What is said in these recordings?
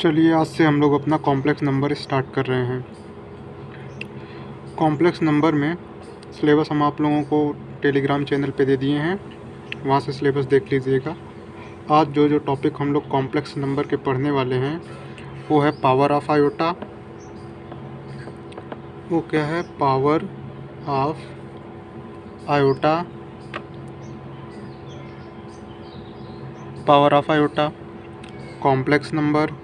चलिए आज से हम लोग अपना कॉम्प्लेक्स नंबर स्टार्ट कर रहे हैं। कॉम्प्लेक्स नंबर में सिलेबस हम आप लोगों को टेलीग्राम चैनल पे दे दिए हैं, वहाँ से सिलेबस देख लीजिएगा। आज जो टॉपिक हम लोग कॉम्प्लेक्स नंबर के पढ़ने वाले हैं वो है पावर ऑफ आयोटा। वो क्या है? Power of iota. Power of iota complex number,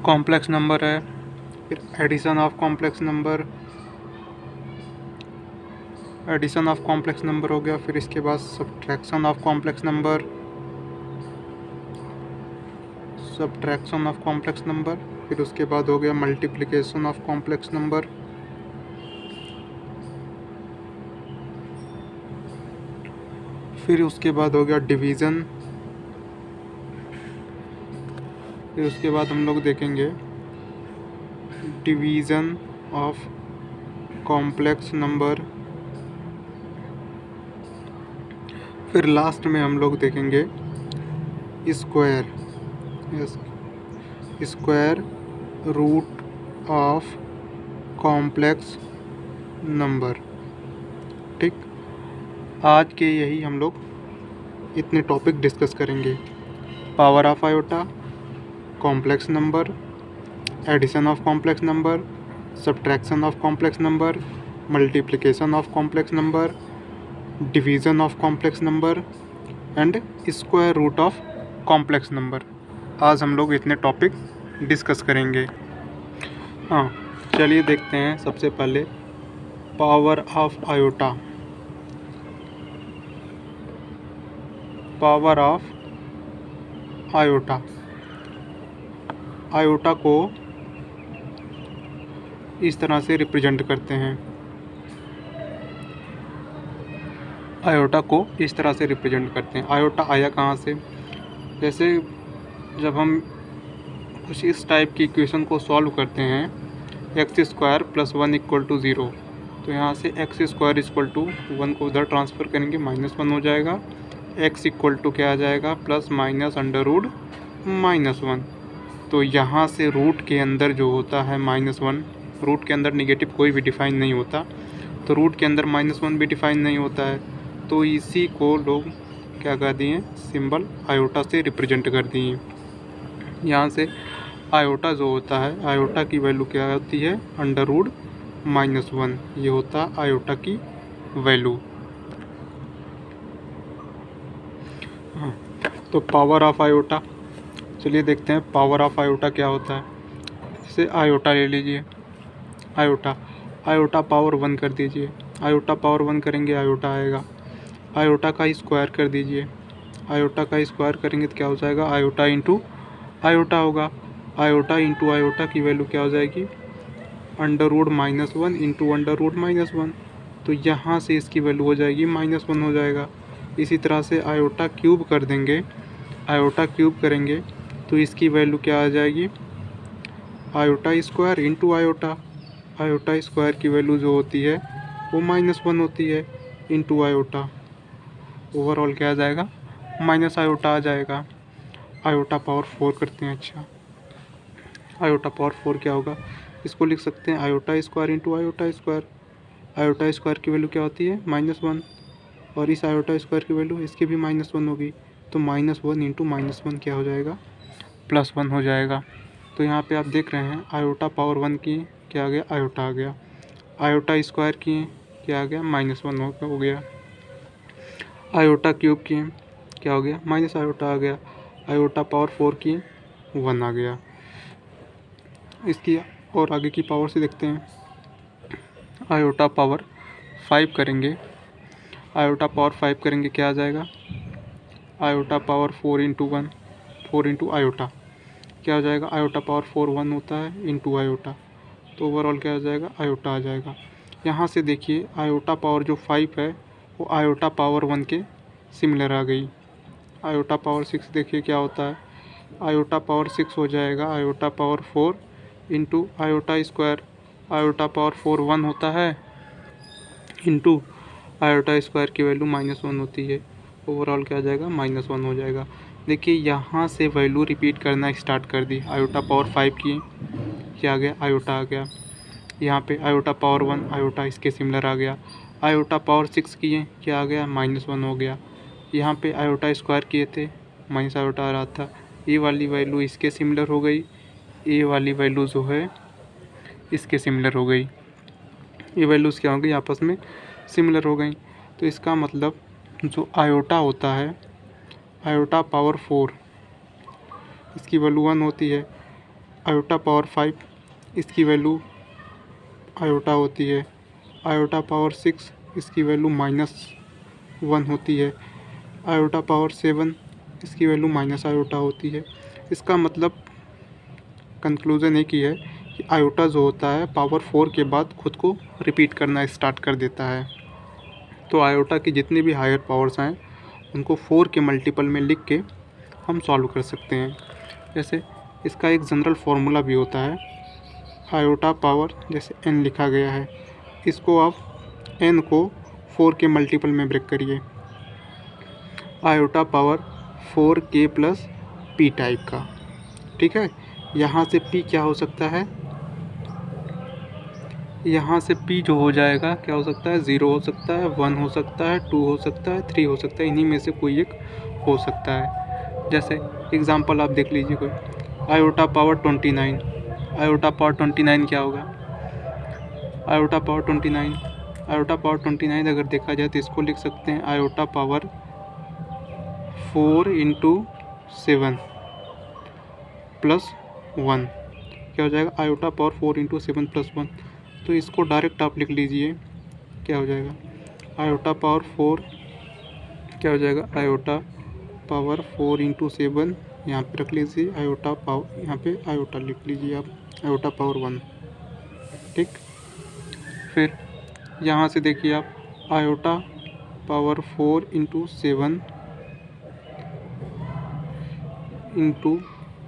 complex number है। फिर addition of complex number, addition of complex number हो गया। फिर इसके बाद subtraction of complex number, subtraction of complex number. फिर उसके बाद हो गया मल्टीप्लिकेशन ऑफ कॉम्प्लेक्स नंबर। फिर उसके बाद हो गया डिवीज़न। फिर उसके बाद हम लोग देखेंगे डिवीज़न ऑफ कॉम्प्लेक्स नंबर। फिर लास्ट में हम लोग देखेंगे square, square root of complex number. ठीक, आज के यही हम लोग इतने टॉपिक डिस्कस करेंगे। Power of iota, complex number, addition of complex number, subtraction of complex number, multiplication of complex number, division of complex number and square root of complex number. आज हम लोग इतने टॉपिक डिस्कस करेंगे। हाँ, चलिए देखते हैं। सबसे पहले power of iota. Power of iota, iota को इस तरह से रिप्रेजेंट करते हैं। आयोटा को इस तरह से रिप्रेजेंट करते हैं। आयोटा आया कहाँ से? जैसे जब हम कुछ इस टाइप की इक्वेशन को सॉल्व करते हैं, x square plus 1 equal to 0, तो यहाँ से एक्स स्क्वायर इक्वल टू 1 को उधर ट्रांसफ़र करेंगे, -1 हो जाएगा। एक्स इक्वल टू क्या आ जाएगा? Plus minus under root -1। तो यहाँ से रूट के अंदर जो होता है -1, रूट के अंदर नेगेटिव कोई भी डिफ़ाइन नहीं होता, तो रूट के अंदर -1 भी डिफ़ाइन नहीं होता है, तो इसी को लोग क्या कर दिए? सिंबल आयोटा से रिप्रेजेंट कर दिए। यहाँ से आयोटा जो होता है, आयोटा की वैल्यू क्या होती है? Under root -1। ये होता है आयोटा की वैल्यू। हाँ, तो पावर ऑफ आयोटा, चलिए देखते हैं पावर ऑफ आयोटा क्या होता है। जैसे आयोटा ले लीजिए, आयोटा, आयोटा पावर 1 कर दीजिए। आयोटा पावर 1 करेंगे आयोटा आएगा। आयोटा का स्क्वायर कर दीजिए, आयोटा का स्क्वायर करेंगे तो क्या हो जाएगा? आयोटा इंटू आयोटा होगा। आयोटा इंटू आयोटा की वैल्यू क्या हो जाएगी? Under root -1 into under root -1। तो यहाँ से इसकी वैल्यू हो जाएगी -1 हो जाएगा। इसी तरह से आयोटा क्यूब कर देंगे, आयोटा क्यूब करेंगे तो इसकी वैल्यू क्या आ जाएगी? Iota square into iota. Iota square की वैल्यू जो होती है वो -1 होती है इंटू आयोटा। ओवरऑल क्या आ जाएगा? माइनस आयोटा आ जाएगा। आयोटा पावर 4 करते हैं। अच्छा, आयोटा पावर 4 क्या होगा? इसको लिख सकते हैं iota square into iota square. Iota square की वैल्यू क्या होती है? -1, और इस आयोटा स्क्वायर की वैल्यू इसकी भी -1 होगी, तो -1 इंटू -1 क्या हो जाएगा? +1 हो जाएगा। तो यहाँ पे आप देख रहे हैं आयोटा पावर 1 की क्या आ गया? आयोटा आ गया। आयोटा स्क्वायर की क्या आ गया? -1 हो गया। आयोटा क्यूब की क्या हो गया? माइनस आयोटा आ गया। आयोटा पावर 4 की 1 आ गया। इसकी और आगे की पावर से देखते हैं। आयोटा पावर 5 करेंगे, आयोटा पावर 5 करेंगे क्या आ जाएगा? Iota power 4 into 1, 4 into iota क्या हो जाएगा? आयोटा पावर 4 1 होता है इंटू आयोटा, तो ओवरऑल क्या आ जाएगा? आयोटा आ जाएगा। यहाँ से देखिए आयोटा पावर जो 5 है वो आयोटा पावर 1 के सिमिलर आ गई। आयोटा पावर 6 देखिए क्या होता है? आयोटा पावर 6 हो जाएगा iota power 4 into iota square. Iota power 4 1 होता है इंटू आयोटा स्क्वायर की वैल्यू -1 होती है। ओवरऑल क्या आ जाएगा, -1 हो जाएगा। देखिए यहाँ से वैल्यू रिपीट करना स्टार्ट कर दी। आयोटा पावर 5 की क्या आ गया, आयोटा आ गया। यहाँ पे आयोटा पावर 1 आयोटा इसके सिमिलर आ गया। आयोटा पावर 6 किए क्या आ गया, -1 हो गया। यहाँ पे आयोटा स्क्वायर किए थे माइनस आयोटा आ रहा था। ये वाली वैल्यू इसके सिमिलर हो गई, ये वाली वैल्यू जो है इसके सिमिलर हो गई। ये वैल्यूज़ क्या हो गई, आपस में सिमिलर हो गई। तो इसका मतलब जो आयोटा होता है, आयोटा पावर 4 इसकी वैल्यू 1 होती है। आयोटा पावर 5 इसकी वैल्यू आयोटा होती है। आयोटा पावर 6 इसकी वैल्यू -1 होती है। आयोटा पावर 7 इसकी वैल्यू माइनस आयोटा होती है। इसका मतलब कंक्लूज़न एक ही है कि आयोटा जो होता है पावर 4 के बाद खुद को रिपीट करना स्टार्ट कर देता है। तो आयोटा की जितनी भी हायर पावर्स हैं उनको 4 के मल्टीपल में लिख के हम सॉल्व कर सकते हैं। जैसे इसका एक जनरल फार्मूला भी होता है, आयोटा पावर जैसे n लिखा गया है, इसको आप n को 4 के मल्टीपल में ब्रेक करिए, iota power 4k plus p type का। ठीक है, यहाँ से p क्या हो सकता है, यहाँ से p जो हो जाएगा क्या हो सकता है, 0 हो सकता है, 1 हो सकता है, 2 हो सकता है, 3 हो सकता है। इन्हीं में से कोई एक हो सकता है। जैसे एग्जांपल आप देख लीजिए कोई, आयोटा पावर 29, आयोटा पावर 29 क्या होगा, आयोटा पावर 29, आयोटा पावर 29 अगर देखा जाए तो इसको लिख सकते हैं आयोटा पावर 4 × 7 प्लस 1 क्या हो जाएगा, आयोटा पावर 4 × 7 प्लस 1। तो इसको डायरेक्ट आप लिख लीजिए, क्या हो जाएगा, आयोटा पावर 4 क्या हो जाएगा, आयोटा पावर 4 × 7 यहाँ पे रख लीजिए, आयोटा पावर यहाँ पे आयोटा लिख लीजिए आप, आयोटा पावर 1। ठीक, फिर यहाँ से देखिए आप, आयोटा पावर 4 × 7 ×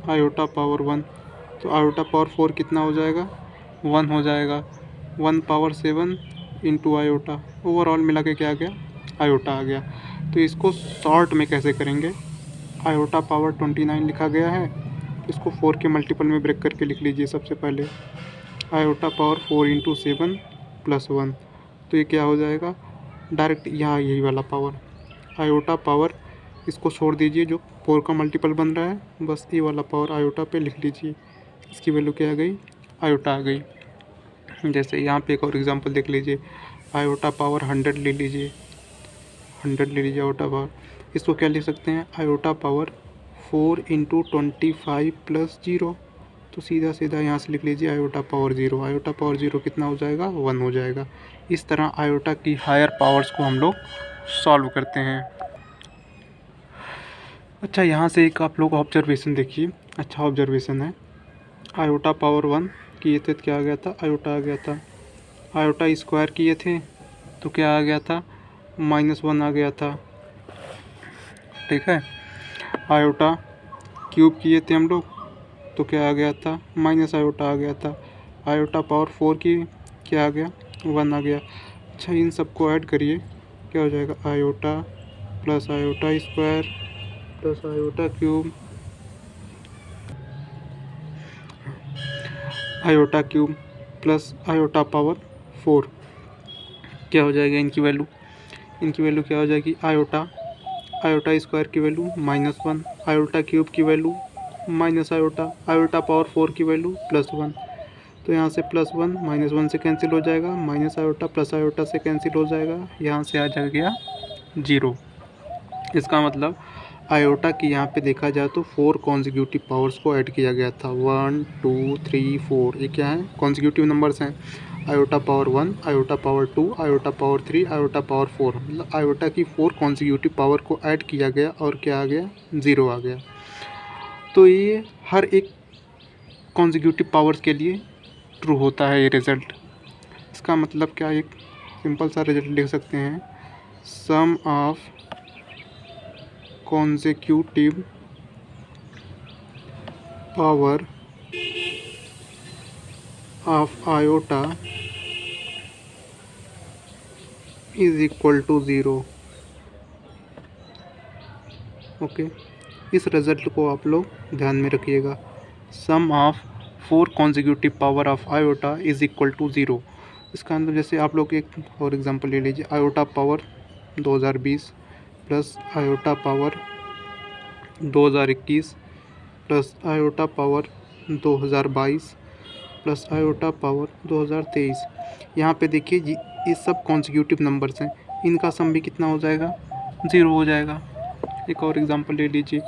आयोटा पावर 1। तो आयोटा पावर 4 कितना हो जाएगा, 1 हो जाएगा। 1 पावर 7 × आयोटा, ओवरऑल मिला के क्या आ गया, आयोटा आ गया। तो इसको शॉर्ट में कैसे करेंगे, आयोटा पावर 29 लिखा गया है, इसको 4 के मल्टीपल में ब्रेक करके लिख लीजिए। सबसे पहले आयोटा पावर 4 × 7 प्लस 1, तो ये क्या हो जाएगा, डायरेक्ट यहाँ यही वाला पावर, आयोटा पावर इसको छोड़ दीजिए, जो 4 का मल्टीपल बन रहा है, बस ये वाला पावर आयोटा पे लिख लीजिए। इसकी वैल्यू क्या आ गई, आयोटा आ गई। जैसे यहाँ पे एक और एग्जांपल देख लीजिए, आयोटा पावर 100 ले लीजिए, 100 ले लीजिए आयोटा पावर। इसको क्या लिख सकते हैं, आयोटा पावर 4 × 25 प्लस 0। तो सीधा सीधा यहाँ से लिख लीजिए आयोटा पावर 0। आयोटा पावर 0 कितना हो जाएगा, 1 हो जाएगा। इस तरह आयोटा की हायर पावर्स को हम लोग सॉल्व करते हैं। अच्छा, यहाँ से एक आप लोग ऑब्जर्वेशन देखिए, अच्छा ऑब्जर्वेशन है, आयोटा पावर 1 किए थे तो क्या आ गया था, आयोटा आ गया था। आयोटा स्क्वायर किए थे तो क्या आ गया था, -1 आ गया था। ठीक है, आयोटा क्यूब किए थे हम लोग तो क्या आ गया था, माइनस आयोटा आ गया था। आयोटा पावर 4 की क्या आ गया, 1 आ गया। अच्छा, इन सबको ऐड करिए, क्या हो जाएगा, iota plus iota square plus iota cube, iota cube plus iota power 4 क्या हो जाएगा, इनकी वैल्यू क्या हो जाएगी, आयोटा स्क्वायर की वैल्यू -1, आयोटा क्यूब की value minus iota, iota power 4 की वैल्यू +1। तो यहाँ से +1 -1 से कैंसिल हो जाएगा, माइनस आयोटा प्लस आयोटा से कैंसिल हो जाएगा, यहाँ से आ जाएगा 0। इसका मतलब आयोटा की यहाँ पे देखा जाए तो 4 कॉन्जिक्यूटिव पावर्स को ऐड किया गया था, 1 2 3 4। ये क्या है, कॉन्जिक्यूटिव नंबर्स हैं। Iota power 1, iota power 2, iota power 3, iota power 4, मतलब आयोटा की 4 कॉन्जिक्यूटिव पावर को ऐड किया गया और क्या आ गया, 0 आ गया। तो ये हर एक कॉन्जिक्यूटिव पावर्स के लिए ट्रू होता है ये रिज़ल्ट। इसका मतलब क्या, एक सिंपल सा रिजल्ट लिख सकते हैं, sum of consecutive power of iota is equal to 0। Okay, इस रिजल्ट को आप लोग ध्यान में रखिएगा। Sum of 4 consecutive power of iota is equal to 0। इसका अंदर जैसे आप लोग एक फॉर एग्जांपल ले लीजिए, iota power 2020 plus iota power 2021 plus iota power 2022 plus iota power 2023। यहाँ पे देखिए ये सब कॉन्जिक्यूटिव नंबर्स हैं, इनका सम भी कितना हो जाएगा, 0 हो जाएगा। एक और एग्जांपल ले लीजिए,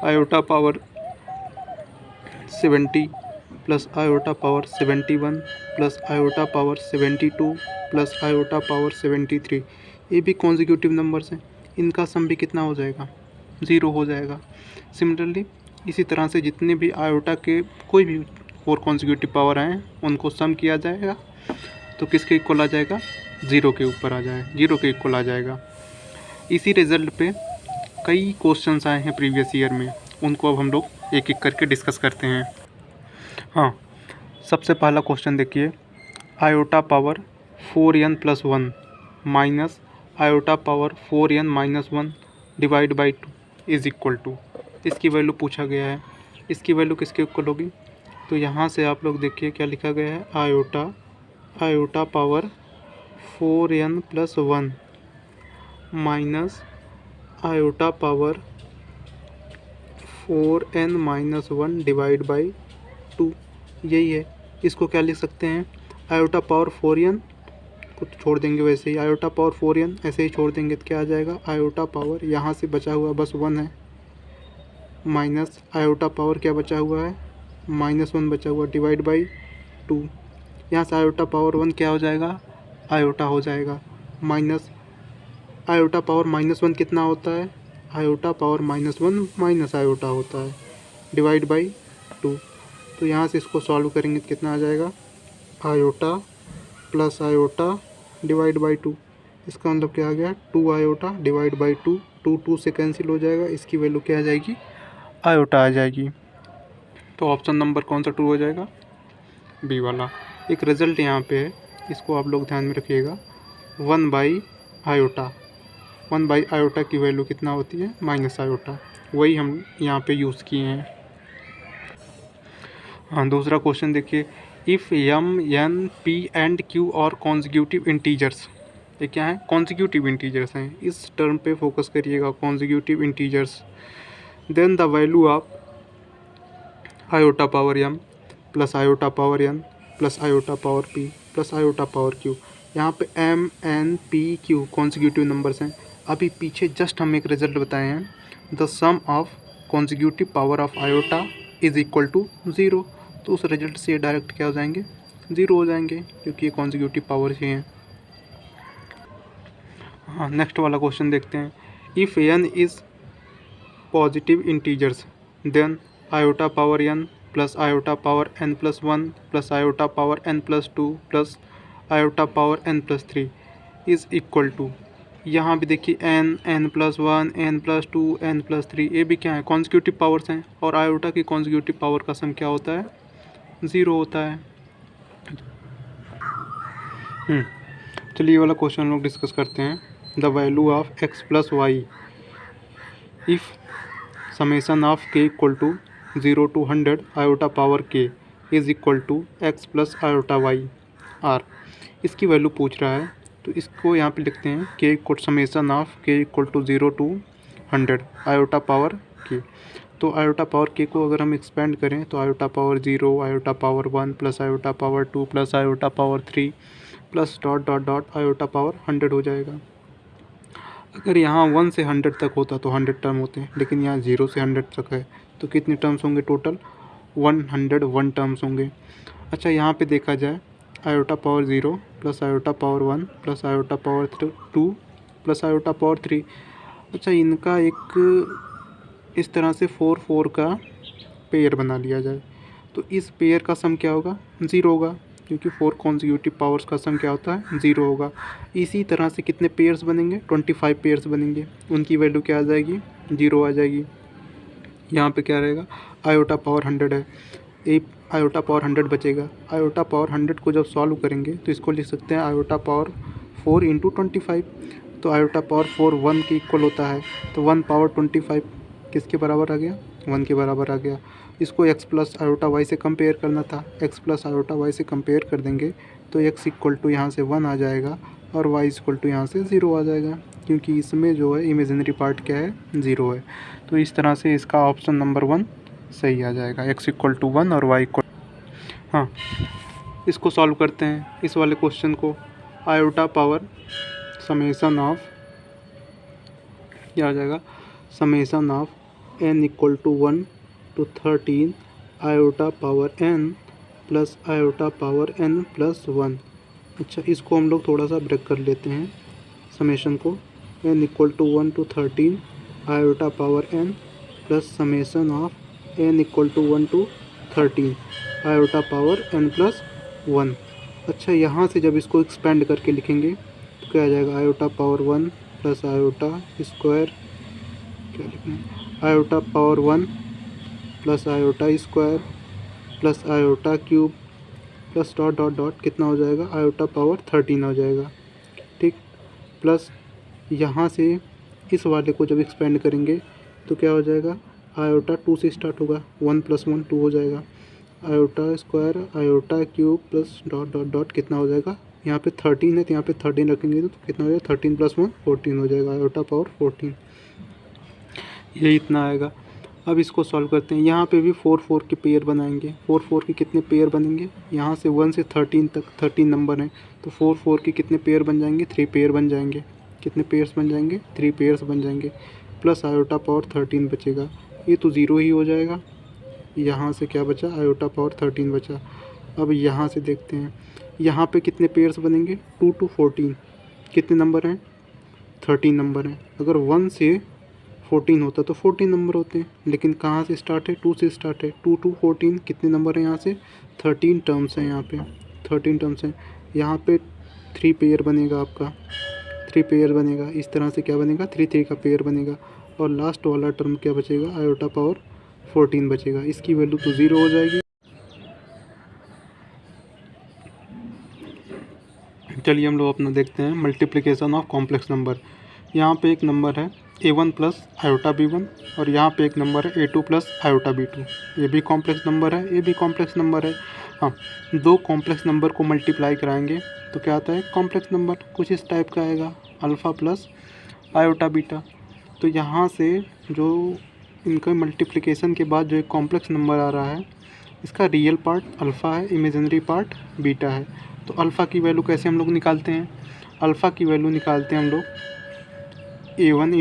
iota power 70 plus iota power 71 plus iota power 72 plus iota power 73। ये भी कॉन्जिक्यूटिव नंबर्स हैं, इनका सम भी कितना हो जाएगा, 0 हो जाएगा। सिमिलरली इसी तरह से जितने भी आयोटा के कोई भी 4 कॉन्जिक्यूटिव पावर आए उनको सम किया जाएगा तो किसके इक्वल आ जाएगा, 0 के ऊपर आ जाए, 0 के इक्वल आ जाएगा। इसी रिजल्ट पे कई क्वेश्चंस आए हैं प्रीवियस ईयर में, उनको अब हम लोग एक एक करके डिस्कस करते हैं। हाँ, सबसे पहला क्वेश्चन देखिए, iota power 4n plus 1 minus iota power 4n minus 1 divide by 2 is equal to, इसकी वैल्यू पूछा गया है। इसकी वैल्यू किसके इक्वल होगी, तो यहाँ से आप लोग देखिए क्या लिखा गया है, iota power 4n plus 1 minus iota power 4n minus 1 divide by 2, यही है। इसको क्या लिख सकते हैं, आयोटा पावर 4n को छोड़ देंगे, वैसे ही आयोटा पावर 4n ऐसे ही छोड़ देंगे तो क्या आ जाएगा, आयोटा पावर यहाँ से बचा हुआ बस 1 है, माइनस आयोटा पावर क्या बचा हुआ है, -1 बचा हुआ डिवाइड बाई 2। यहाँ से आयोटा पावर 1 क्या हो जाएगा, आयोटा हो जाएगा, माइनस आयोटा पावर -1 कितना होता है, आयोटा पावर -1 माइनस आयोटा होता है, डिवाइड बाई 2। तो यहाँ से इसको सॉल्व करेंगे तो कितना आ जाएगा, iota plus iota divide by 2। इसका मतलब क्या आ गया, 2 आयोटा डिवाइड बाई 2, 2 से कैंसिल हो जाएगा, इसकी वैल्यू क्या आ जाएगी, आयोटा आ जाएगी। तो ऑप्शन नंबर कौन सा 2 हो जाएगा, बी वाला। एक रिजल्ट यहाँ पे है, इसको आप लोग ध्यान में रखिएगा, 1 बाई आयोटा, 1 बाई आयोटा की वैल्यू कितना होती है, माइनस आयोटा, वही हम यहाँ पे यूज़ किए हैं। हाँ, दूसरा क्वेश्चन देखिए, if m n p and q और कॉन्जिक्यूटिव इंटीजर्स, ये क्या है, कॉन्जिक्यूटिव इंटीजर्स हैं, इस टर्म पे फोकस करिएगा, consecutive integers. Then the value of iota power m plus iota power n plus iota power p plus iota power q, यहाँ पे m n p q consecutive numbers हैं। अभी पीछे just हम एक रिजल्ट बताए हैं, the sum of consecutive power of iota is equal to 0, तो उस रिजल्ट से डायरेक्ट क्या हो जाएंगे, 0 हो जाएंगे, क्योंकि ये कॉन्जिक्यूटिव पावर से हैं। हाँ, नेक्स्ट वाला क्वेश्चन देखते हैं, if n is positive integers then iota power n plus iota power n plus 1 plus iota power n plus 2 plus iota power n plus 3 is equal to, यहाँ भी देखिए n plus 1 n plus 2 n plus 3, ये भी क्या है, consecutive powers हैं, और iota की कॉन्जिक्यूटिव पावर का सम क्या होता है, 0 होता है। चलिए ये वाला क्वेश्चन हम लोग डिस्कस करते हैं, the value of x plus y if summation of k equal to 0 to 100 iota power k is equal to x plus iota y are, इसकी वैल्यू पूछ रहा है। तो इसको यहाँ पे लिखते हैं, k equal summation of k equal to 0 to 100 iota power k। तो आयोटा पावर k को अगर हम एक्सपेंड करें तो iota power 0, iota power 1 plus iota power 2 plus iota power 3 plus dot dot dot iota power 100 हो जाएगा। अगर यहाँ 1 से 100 तक होता तो 100 टर्म होते हैं, लेकिन यहाँ 0 से 100 तक है, तो कितने टर्म्स होंगे टोटल, 101 टर्म्स होंगे। अच्छा, यहाँ पे देखा जाए, iota power 0 plus iota power 1 plus iota power 2 plus iota power 3, अच्छा इनका एक इस तरह से 4 का पेयर बना लिया जाए, तो इस पेयर का सम क्या होगा, 0 होगा, क्योंकि 4 कॉन्जिक्यूटिव पावर्स का सम क्या होता है, 0 होगा। इसी तरह से कितने पेयर्स बनेंगे, 25 पेयर्स बनेंगे, उनकी वैल्यू क्या आ जाएगी, 0 आ जाएगी। यहाँ पे क्या रहेगा, आयोटा पावर 100 है, एक आयोटा पावर 100 बचेगा। आयोटा पावर 100 को जब सॉल्व करेंगे तो इसको लिख सकते हैं आयोटा पावर 4 × 25, तो आयोटा पावर 4 1 के इक्वल होता है, तो 1 पावर 25 किसके बराबर आ गया, 1 के बराबर आ गया। इसको x प्लस आयोटा वाई से कंपेयर करना था, x प्लस आयोटा वाई से कंपेयर कर देंगे तो x इक्वल टू यहाँ से 1 आ जाएगा और y इक्वल टू यहाँ से 0 आ जाएगा, क्योंकि इसमें जो है इमेजिनरी पार्ट क्या है, 0 है। तो इस तरह से इसका ऑप्शन नंबर 1 सही आ जाएगा, x इक्वल टू 1 और y इक्वल। हाँ, इसको सॉल्व करते हैं, इस वाले क्वेश्चन को। आयोटा पावर समेसन ऑफ क्या आ जाएगा, summation of n equal to 1 to 13 iota power n plus iota power n plus 1। अच्छा, इसको हम लोग थोड़ा सा ब्रेक कर लेते हैं समेशन को। n equal to 1 to 13 iota power n plus summation of n equal to 1 to 13 iota power n plus 1। अच्छा, यहाँ से जब इसको एक्सपेंड करके लिखेंगे तो क्या आ जाएगा, iota power 1 plus iota square, क्या लिखना है, iota power 1 plus iota square plus iota cube plus dot dot dot कितना हो जाएगा, आयोटा पावर 13 हो जाएगा। ठीक, प्लस यहाँ से इस वाले को जब एक्सपेंड करेंगे तो क्या हो जाएगा, आयोटा 2 से स्टार्ट होगा, 1 प्लस 1 2 हो जाएगा, iota square iota cube plus dot dot dot कितना हो जाएगा, यहाँ पे 13 है तो यहाँ पे 13 रखेंगे तो कितना हो जाएगा, 13 प्लस 1 14 हो जाएगा, आयोटा पावर 14, ये इतना आएगा। अब इसको सॉल्व करते हैं, यहाँ पे भी 4 4 के पेयर बनाएंगे। 4 4 के कितने पेयर बनेंगे, यहाँ से 1 से 13 तक 13 नंबर हैं तो 4 4 के कितने पेयर बन जाएंगे, 3 पेयर बन जाएंगे। कितने पेयर्स बन जाएंगे, 3 पेयर्स बन जाएंगे, प्लस आयोटा पावर 13 बचेगा, ये तो 0 ही हो जाएगा। यहाँ से क्या बचा, आयोटा पावर 13 बचा। अब यहाँ से देखते हैं, यहाँ पे कितने पेयर्स बनेंगे, 2 to 14 कितने नंबर हैं, 13 नंबर हैं। अगर 1 से 14 होता तो 14 नंबर होते हैं, लेकिन कहाँ से स्टार्ट है, 2 से स्टार्ट है। 2 to 14 कितने नंबर हैं, यहाँ से 13 टर्म्स हैं, यहाँ पे 13 टर्म्स हैं। यहाँ पे 3 पेयर बनेगा, आपका 3 पेयर बनेगा। इस तरह से क्या बनेगा, 3 3 का पेयर बनेगा और लास्ट वाला टर्म क्या बचेगा, आयोटा पावर 14 बचेगा। इसकी वैल्यू तो 0 हो जाएगी। चलिए हम लोग अपना देखते हैं मल्टीप्लिकेशन ऑफ कॉम्प्लेक्स नंबर। यहाँ पे एक नंबर है a1 प्लस आयोटा b1 और यहाँ पे एक नंबर है a2 प्लस आयोटा b2। ये भी कॉम्प्लेक्स नंबर है, ये भी कॉम्प्लेक्स नंबर है। हाँ, 2 कॉम्प्लेक्स नंबर को मल्टीप्लाई कराएंगे तो क्या आता है, कॉम्प्लेक्स नंबर कुछ इस टाइप का आएगा, अल्फ़ा प्लस आयोटा बीटा। तो यहाँ से जो इनका मल्टीप्लिकेशन के बाद जो एक कॉम्प्लेक्स नंबर आ रहा है, इसका रियल पार्ट अल्फ़ा है, इमेजिनरी पार्ट बीटा है। तो अल्फ़ा की वैल्यू कैसे हम लोग निकालते हैं, अल्फ़ा की वैल्यू निकालते हैं हम लोग a1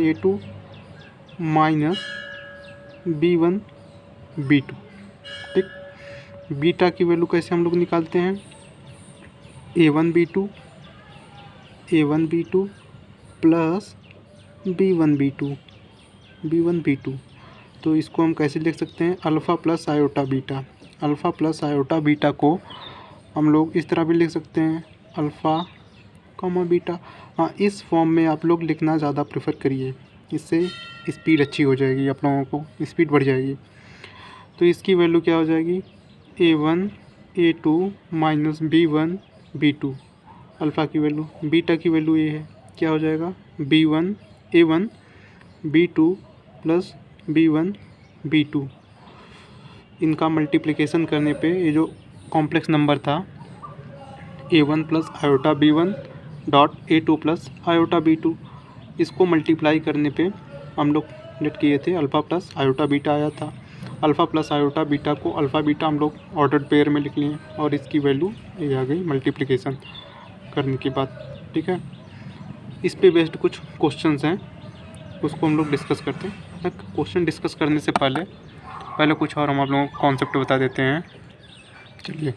a2 minus b1 b2। ठीक, बीटा की वैल्यू कैसे हम लोग निकालते हैं, a1 b2 plus b1 b2। तो इसको हम कैसे लिख सकते हैं, alpha plus iota beta. Alpha plus iota beta को हम लोग इस तरह भी लिख सकते हैं, अल्फ़ा कॉमा बीटा। हाँ, इस फॉर्म में आप लोग लिखना ज़्यादा प्रेफर करिए, इससे स्पीड अच्छी हो जाएगी, आप लोगों को स्पीड बढ़ जाएगी। तो इसकी वैल्यू क्या हो जाएगी, a1 a2 minus b1 b2। Alpha की वैल्यू, बीटा की वैल्यू ये है, क्या हो जाएगा, b1 a1 b2 plus b1 b2। इनका मल्टीप्लिकेशन करने पे ये जो कॉम्प्लेक्स नंबर था a1 plus iota b1 dot a2 plus iota b2, इसको मल्टीप्लाई करने पे हम लोग लेट किए थे, अल्फ़ा प्लस आयोटा बीटा आया था। अल्फ़ा प्लस आयोटा बीटा को अल्फ़ा बीटा हम लोग ऑर्डर्ड पेयर में लिख लिए और इसकी वैल्यू ये आ गई मल्टीप्लिकेशन करने के बाद। ठीक है, इस पे बेस्ड कुछ क्वेश्चंस हैं, उसको हम लोग डिस्कस करते हैं। क्वेश्चन डिस्कस करने से पहले कुछ और हम आप लोगों को कॉन्सेप्ट बता देते हैं। चलिए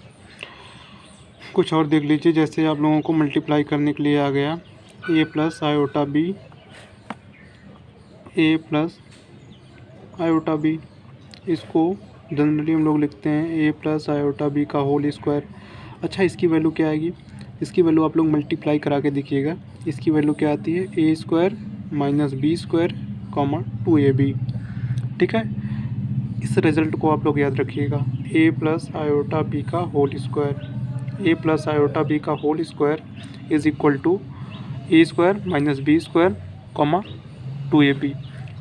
कुछ और देख लीजिए, जैसे आप लोगों को मल्टीप्लाई करने के लिए आ गया a plus iota b, a plus iota b। इसको जनरली हम लोग लिखते हैं a प्लस आयोटा b का होल स्क्वायर। अच्छा, इसकी वैल्यू क्या आएगी, इसकी वैल्यू आप लोग मल्टीप्लाई करा के देखिएगा। इसकी वैल्यू क्या आती है, a square minus b square comma 2ab। ठीक है, इस रिज़ल्ट को आप लोग याद रखिएगा, a प्लस आयोटा b का whole square, a plus iota b का whole square is equal to a square minus b square comma 2ab।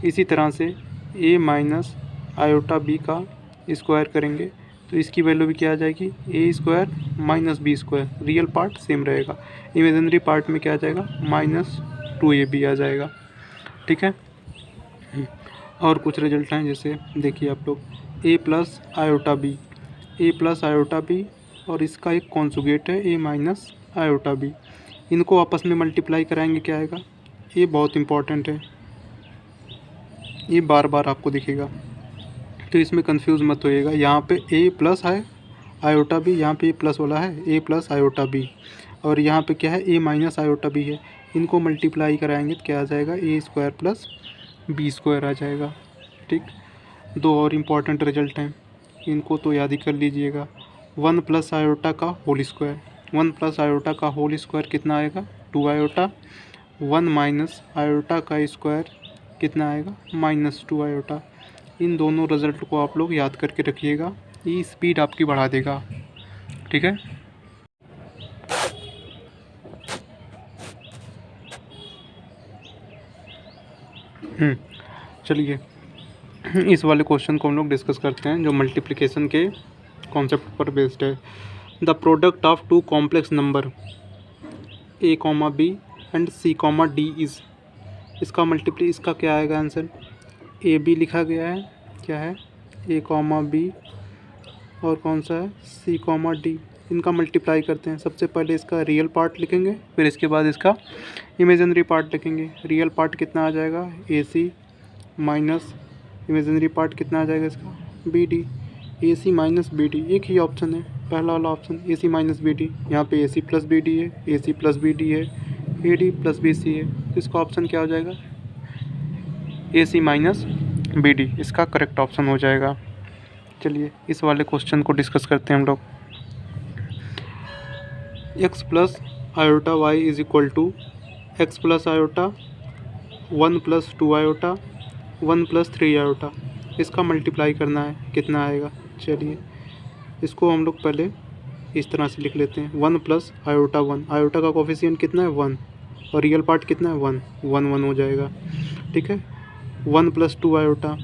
इसी तरह से a माइनस आयोटा b का स्क्वायर करेंगे तो इसकी वैल्यू भी क्या आ जाएगी, A square minus B square. Real part same रहेगा, इमेजिनरी पार्ट में क्या आ जाएगा, माइनस 2ab आ जाएगा। ठीक है। और कुछ रिजल्ट हैं, जैसे देखिए आप लोग, a plus iota b, a plus iota b और इसका एक कॉन्जुगेट है ए माइनस आयोटा बी। इनको आपस में मल्टीप्लाई कराएंगे, क्या आएगा, ये बहुत इंपॉर्टेंट है, ये बार बार आपको दिखेगा तो इसमें कंफ्यूज मत होइएगा। यहाँ पे ए प्लस है आयोटा बी, यहाँ पे ए प्लस वाला है ए प्लस आयोटा बी, और यहाँ पे क्या है, ए माइनस आयोटा बी है। इनको मल्टीप्लाई कराएंगे तो क्या आ जाएगा, ए स्क्वायर प्लस बी स्क्वायर आ जाएगा। ठीक। दो और इम्पॉर्टेंट रिजल्ट हैं, इनको तो याद ही कर लीजिएगा। 1 प्लस आयोटा का होल स्क्वायर, 1 प्लस आयोटा का होल स्क्वायर कितना आएगा, 2 आयोटा। 1 माइनस आयोटा का स्क्वायर कितना आएगा, माइनस 2 आयोटा। इन दोनों रिजल्ट को आप लोग याद करके रखिएगा, ये स्पीड आपकी बढ़ा देगा। ठीक है। चलिए इस वाले क्वेश्चन को हम लोग डिस्कस करते हैं, जो मल्टीप्लिकेशन के कॉन्सेप्ट पर बेस्ड है। The product of two complex number a, b and c, d is, इसका क्या आएगा आंसर, ए बी लिखा गया है, क्या है, a, b और कौन सा है, c, d। इनका मल्टीप्लाई करते हैं। सबसे पहले इसका रियल पार्ट लिखेंगे, फिर इसके बाद इसका इमेजिनरी पार्ट लिखेंगे। रियल पार्ट कितना आ जाएगा, ac माइनस इमेजिनरी पार्ट कितना आ जाएगा इसका, bd। ac माइनस bd एक ही ऑप्शन है, पहला वाला ऑप्शन, ac माइनस bd। यहाँ पे ac प्लस bd है, ac प्लस bd है, ad प्लस bc है, तो इसका ऑप्शन क्या हो जाएगा, ac माइनस bd इसका करेक्ट ऑप्शन हो जाएगा। चलिए इस वाले क्वेश्चन को डिस्कस करते हैं हम लोग। x plus iota y is equal to x plus iota 1 plus 2 iota 1 plus 3 iota. इसका मल्टीप्लाई करना है, कितना आएगा, चलिए इसको हम लोग पहले इस तरह से लिख लेते हैं। 1 प्लस आयोटा 1, आयोटा का कोफिशिएंट कितना है 1 और रियल पार्ट कितना है 1, 1 1 हो जाएगा। ठीक है। 1 प्लस 2 आयोटा,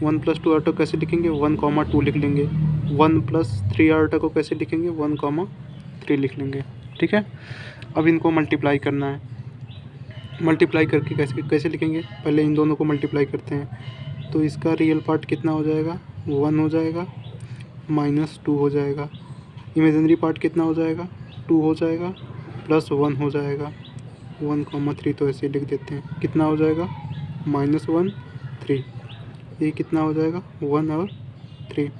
1 प्लस 2 आयोटा कैसे लिखेंगे, 1 2 लिख लेंगे। 1 प्लस 3 आयोटा को कैसे लिखेंगे, 1 3 लिख लेंगे। ठीक है। अब इनको मल्टीप्लाई करना है, मल्टीप्लाई करके कैसे लिखेंगे, पहले इन दोनों को मल्टीप्लाई करते हैं तो इसका रियल पार्ट कितना हो जाएगा, 1 हो जाएगा, माइनस 2 हो जाएगा। इमेजिनरी पार्ट कितना हो जाएगा, 2 हो जाएगा, प्लस 1 हो जाएगा। 1 3 तो ऐसे लिख देते हैं, कितना हो जाएगा, -1 3। ये कितना हो जाएगा, 1 और 3।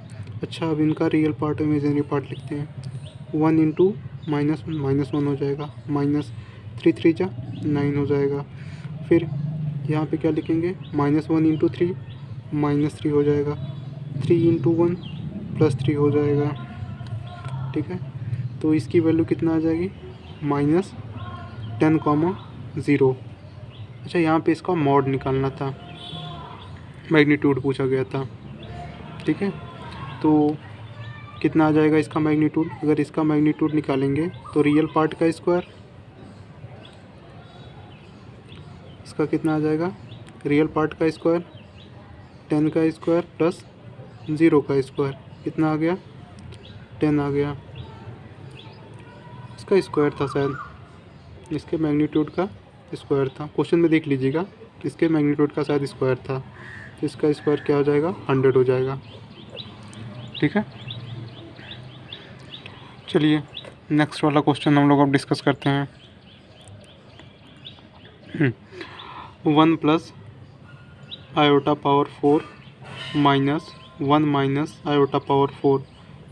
अच्छा, अब इनका रियल पार्ट और इमेजिनरी पार्ट लिखते हैं। 1 इंटू -1 हो जाएगा, माइनस 3 3 जा 9 हो जाएगा। फिर यहाँ पे क्या लिखेंगे, -1 इंटू 3 -3 हो जाएगा। 3 इंटू 1 +3 हो जाएगा। ठीक है। तो इसकी वैल्यू कितना आ जाएगी, -10, 0। अच्छा, यहाँ पे इसका मॉड निकालना था, मैग्नीट्यूड पूछा गया था। ठीक है। तो कितना आ जाएगा इसका मैग्नीट्यूड, अगर इसका मैग्नीट्यूड निकालेंगे तो रियल पार्ट का स्क्वायर, इसका कितना आ जाएगा, रियल पार्ट का स्क्वायर 10 का स्क्वायर प्लस 0 का स्क्वायर, कितना आ गया, 10 आ गया। इसका स्क्वायर था शायद, इसके मैग्नीट्यूड का स्क्वायर था, क्वेश्चन में देख लीजिएगा, इसके मैग्नीट्यूड का शायद स्क्वायर था, तो इसका स्क्वायर क्या हो जाएगा, 100 हो जाएगा। ठीक है। चलिए नेक्स्ट वाला क्वेश्चन हम लोग अब डिस्कस करते हैं। 1 plus iota power 4 minus 1 minus iota power 4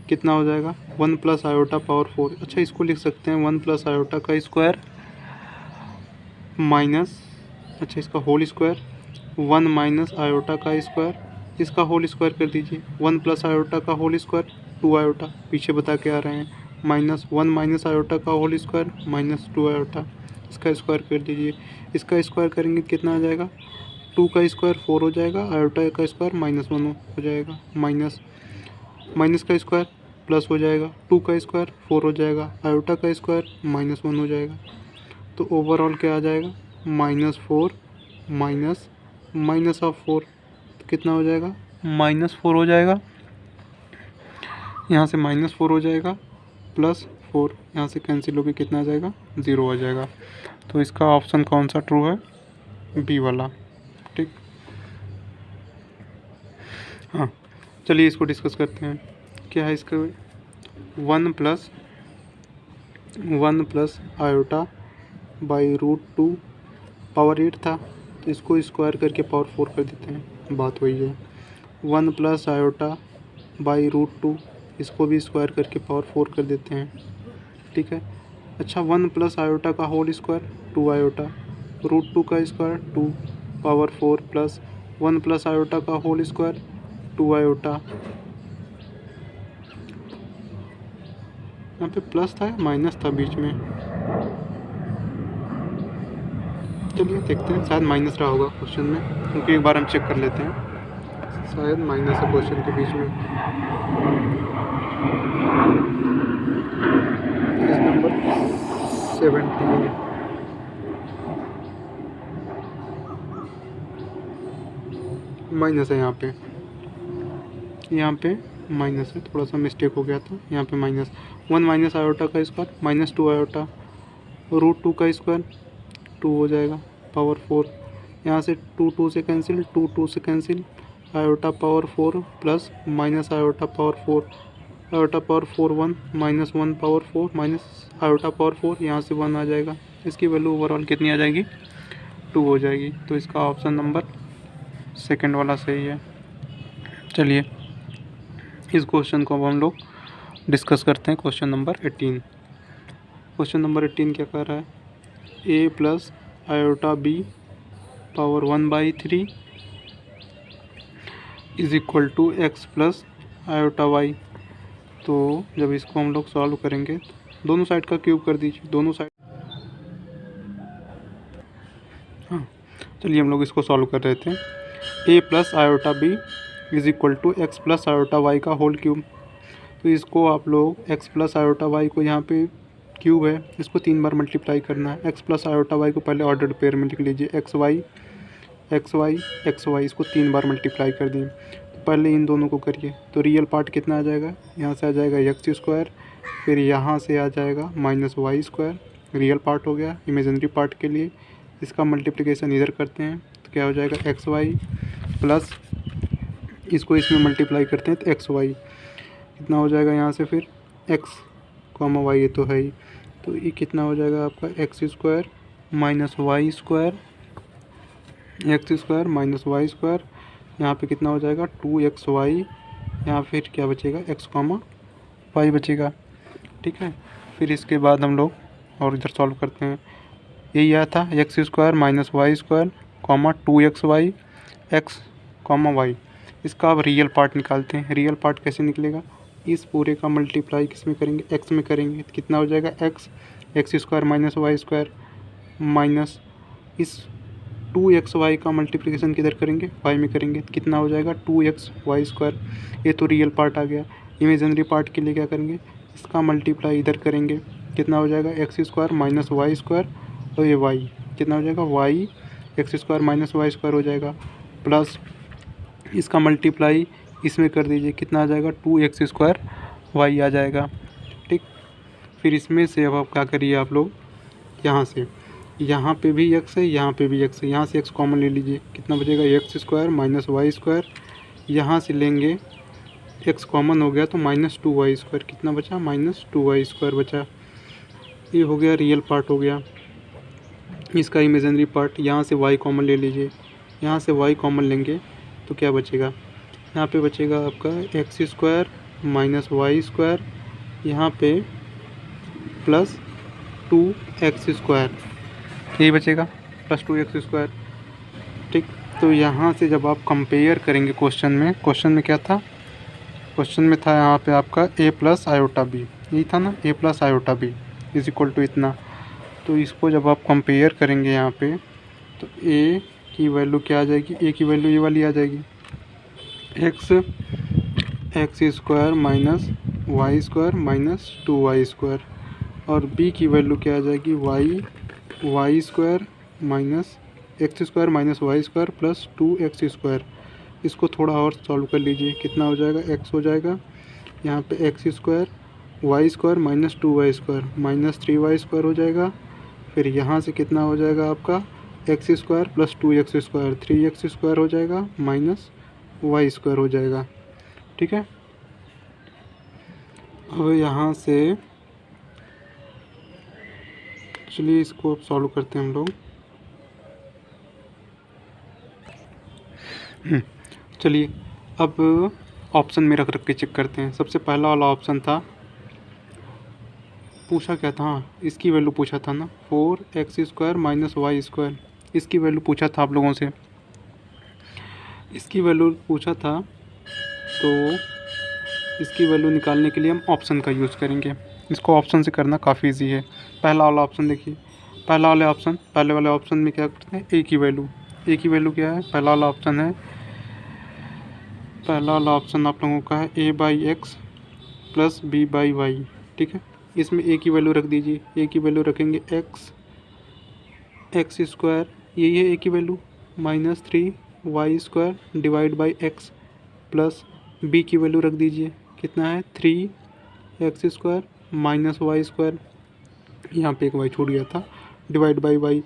कितना हो जाएगा, 1 प्लस आयोटा पावर 4। अच्छा, इसको लिख सकते हैं 1 प्लस आयोटा का स्क्वायर माइनस, अच्छा इसका होल स्क्वायर, 1 माइनस आयोटा का स्क्वायर, इसका होल स्क्वायर कर दीजिए। 1 प्लस आयोटा का होल स्क्वायर 2 आयोटा, पीछे बता के आ रहे हैं, -1 माइनस आयोटा का होल स्क्वायर -2 आयोटा, इसका स्क्वायर कर दीजिए। इसका स्क्वायर करेंगे कितना आ जाएगा, 2 का स्क्वायर 4 हो जाएगा, आयोटा का स्क्वायर -1 हो जाएगा, माइनस का स्क्वायर प्लस हो जाएगा, 2 का स्क्वायर 4 हो जाएगा, आयोटा का स्क्वायर -1 हो जाएगा। तो ओवरऑल क्या आ जाएगा, -4 माइनस माइनस ऑफ 4, तो कितना हो जाएगा, -4 हो जाएगा। यहाँ से -4 हो जाएगा, +4 यहाँ से कैंसिल होकर कितना आ जाएगा, 0 आ जाएगा। तो इसका ऑप्शन कौन सा ट्रू है, बी वाला। ठीक, हाँ चलिए इसको डिस्कस करते हैं। क्या है इसका, 1 प्लस आयोटा बाई √2 पावर 8 था, तो इसको स्क्वायर करके पावर 4 कर देते हैं, बात वही है। 1 प्लस आयोटा बाई √2, इसको भी स्क्वायर करके पावर 4 कर देते हैं। ठीक है, अच्छा 1 प्लस आयोटा का होल स्क्वायर 2 आयोटा, √2 का square 2 power 4 plus 1 plus iota का होल स्क्वायर 2 आयोटा। यहाँ पे प्लस था या माइनस था बीच में, चलिए देखते हैं, शायद माइनस रहा होगा क्वेश्चन में, क्योंकि एक बार हम चेक कर लेते हैं, शायद माइनस है क्वेश्चन के बीच में। पेज नंबर 17, माइनस है यहाँ पे माइनस है, थोड़ा सा मिस्टेक हो गया था, यहाँ पे माइनस। 1 माइनस आयोटा का स्क्वायर -2 आयोटा, √2 का स्क्वायर 2 हो जाएगा, पावर 4, यहाँ से 2 से कैंसिल, 2 से cancel, iota power 4 plus minus iota power 4, iota power 4 1, -1 power 4 minus iota power 4, यहाँ से 1 आ जाएगा। इसकी वैल्यू ओवरऑल कितनी आ जाएगी, 2 हो जाएगी। तो इसका ऑप्शन नंबर सेकंड वाला सही है। चलिए इस क्वेश्चन को अब हम लोग डिस्कस करते हैं। क्वेश्चन नंबर 18 क्या कह रहा है, a plus iota b power 1/3 is equal to x plus iota y। तो जब इसको हम लोग सॉल्व करेंगे, दोनों साइड का क्यूब कर दीजिए, दोनों साइड। हाँ चलिए हम लोग इसको सॉल्व कर रहे थे। a plus iota b is equal to x plus iota y का होल क्यूब। तो इसको आप लोग x प्लस आयोटा y को, यहाँ पे क्यूब है, इसको 3 बार मल्टीप्लाई करना है। x प्लस आयोटा y को पहले ऑर्डर्ड पेयर में लिख लीजिए, एक्स वाई, इसको 3 बार मल्टीप्लाई कर दिए। तो पहले इन दोनों को करिए, तो रियल पार्ट कितना आ जाएगा, यहाँ से आ जाएगा x², फिर यहाँ से आ जाएगा -y², रियल पार्ट हो गया। इमेजिनरी पार्ट के लिए इसका मल्टीप्लिकेशन इधर करते हैं, तो क्या हो जाएगा, xy प्लस इसको इसमें मल्टीप्लाई करते हैं, तो xy कितना हो जाएगा, यहाँ से फिर x, y ये तो है ही, तो ये कितना हो जाएगा आपका x² -y², यहाँ पे कितना हो जाएगा 2xy, यहाँ फिर क्या बचेगा x, y बचेगा। ठीक है, फिर इसके बाद हम लोग और इधर सॉल्व करते हैं। यही आया था x² -y², 2xy x, y। इसका अब रियल पार्ट निकालते हैं। रियल पार्ट कैसे निकलेगा, इस पूरे का मल्टीप्लाई किस में करेंगे, x में करेंगे, तो कितना हो जाएगा x² -y² माइनस इस 2xy का मल्टीप्लिकेशन किधर करेंगे, y में करेंगे, तो कितना हो जाएगा 2xy²। ये तो रियल पार्ट आ गया। इमेजिनरी पार्ट के लिए क्या करेंगे, इसका मल्टीप्लाई इधर करेंगे, कितना हो जाएगा x² -y² और ये y कितना हो जाएगा, y x² -y² हो जाएगा, प्लस इसका मल्टीप्लाई इसमें कर दीजिए, कितना आ जाएगा 2x² y आ जाएगा। ठीक, फिर इसमें से अब आप क्या करिए, आप लोग यहाँ से, यहाँ पे भी x है, यहाँ पे भी x है, यहाँ से x कॉमन ले लीजिए, कितना बचेगा x² -y², यहाँ से लेंगे x कॉमन हो गया तो -2y², कितना बचा, -2y² बचा। ये हो गया रियल पार्ट हो गया। इसका इमेजिनरी पार्ट, यहाँ से y कॉमन ले लीजिए, यहाँ से y कॉमन लेंगे तो क्या बचेगा, यहाँ पे बचेगा आपका x² -y², यहाँ पे प्लस 2x², यही बचेगा प्लस 2x²। ठीक, तो यहाँ से जब आप कंपेयर करेंगे क्वेश्चन में क्या था, क्वेश्चन में था यहाँ पे आपका a प्लस आयोटा b, यही था ना, a plus iota b is equal to इतना। तो इसको जब आप कंपेयर करेंगे यहाँ पे, तो a की वैल्यू क्या आ जाएगी, a की वैल्यू ये वाली आ जाएगी, x² -y² -2y², और b की वैल्यू क्या आ जाएगी, y² x square minus y square plus 2x square. इसको थोड़ा और सॉल्व कर लीजिए, कितना हो जाएगा, x हो जाएगा यहाँ पे x square y square minus 2y square minus 3y square हो जाएगा। फिर यहाँ से कितना हो जाएगा आपका x square plus 2x square 3x square हो जाएगा माइनस वाई स्क्वायर हो जाएगा। ठीक है, अब यहाँ से चलिए इसको सॉल्व करते हैं हम लोग। चलिए अब ऑप्शन में रख रख के चेक करते हैं। सबसे पहला वाला ऑप्शन था, पूछा क्या था, हाँ इसकी वैल्यू पूछा था ना, 4x square minus y square. इसकी वैल्यू पूछा था आप लोगों से, इसकी वैल्यू पूछा था, तो इसकी वैल्यू निकालने के लिए हम ऑप्शन का यूज़ करेंगे। इसको ऑप्शन से करना काफ़ी इजी है। पहला वाला ऑप्शन देखिए, पहले वाले ऑप्शन में क्या करते हैं, ए की वैल्यू क्या है, पहला वाला ऑप्शन आप लोगों का है a/x प्लस b/y। ठीक है, इसमें ए की वैल्यू रख दीजिए, ए की वैल्यू रखेंगे एक्स स्क्वायर, यही है ए की value, minus 3y square divide by x plus b की वैल्यू रख दीजिए, कितना है 3x square minus y square, यहाँ पे एक y छूट गया था, डिवाइड बाई वाई,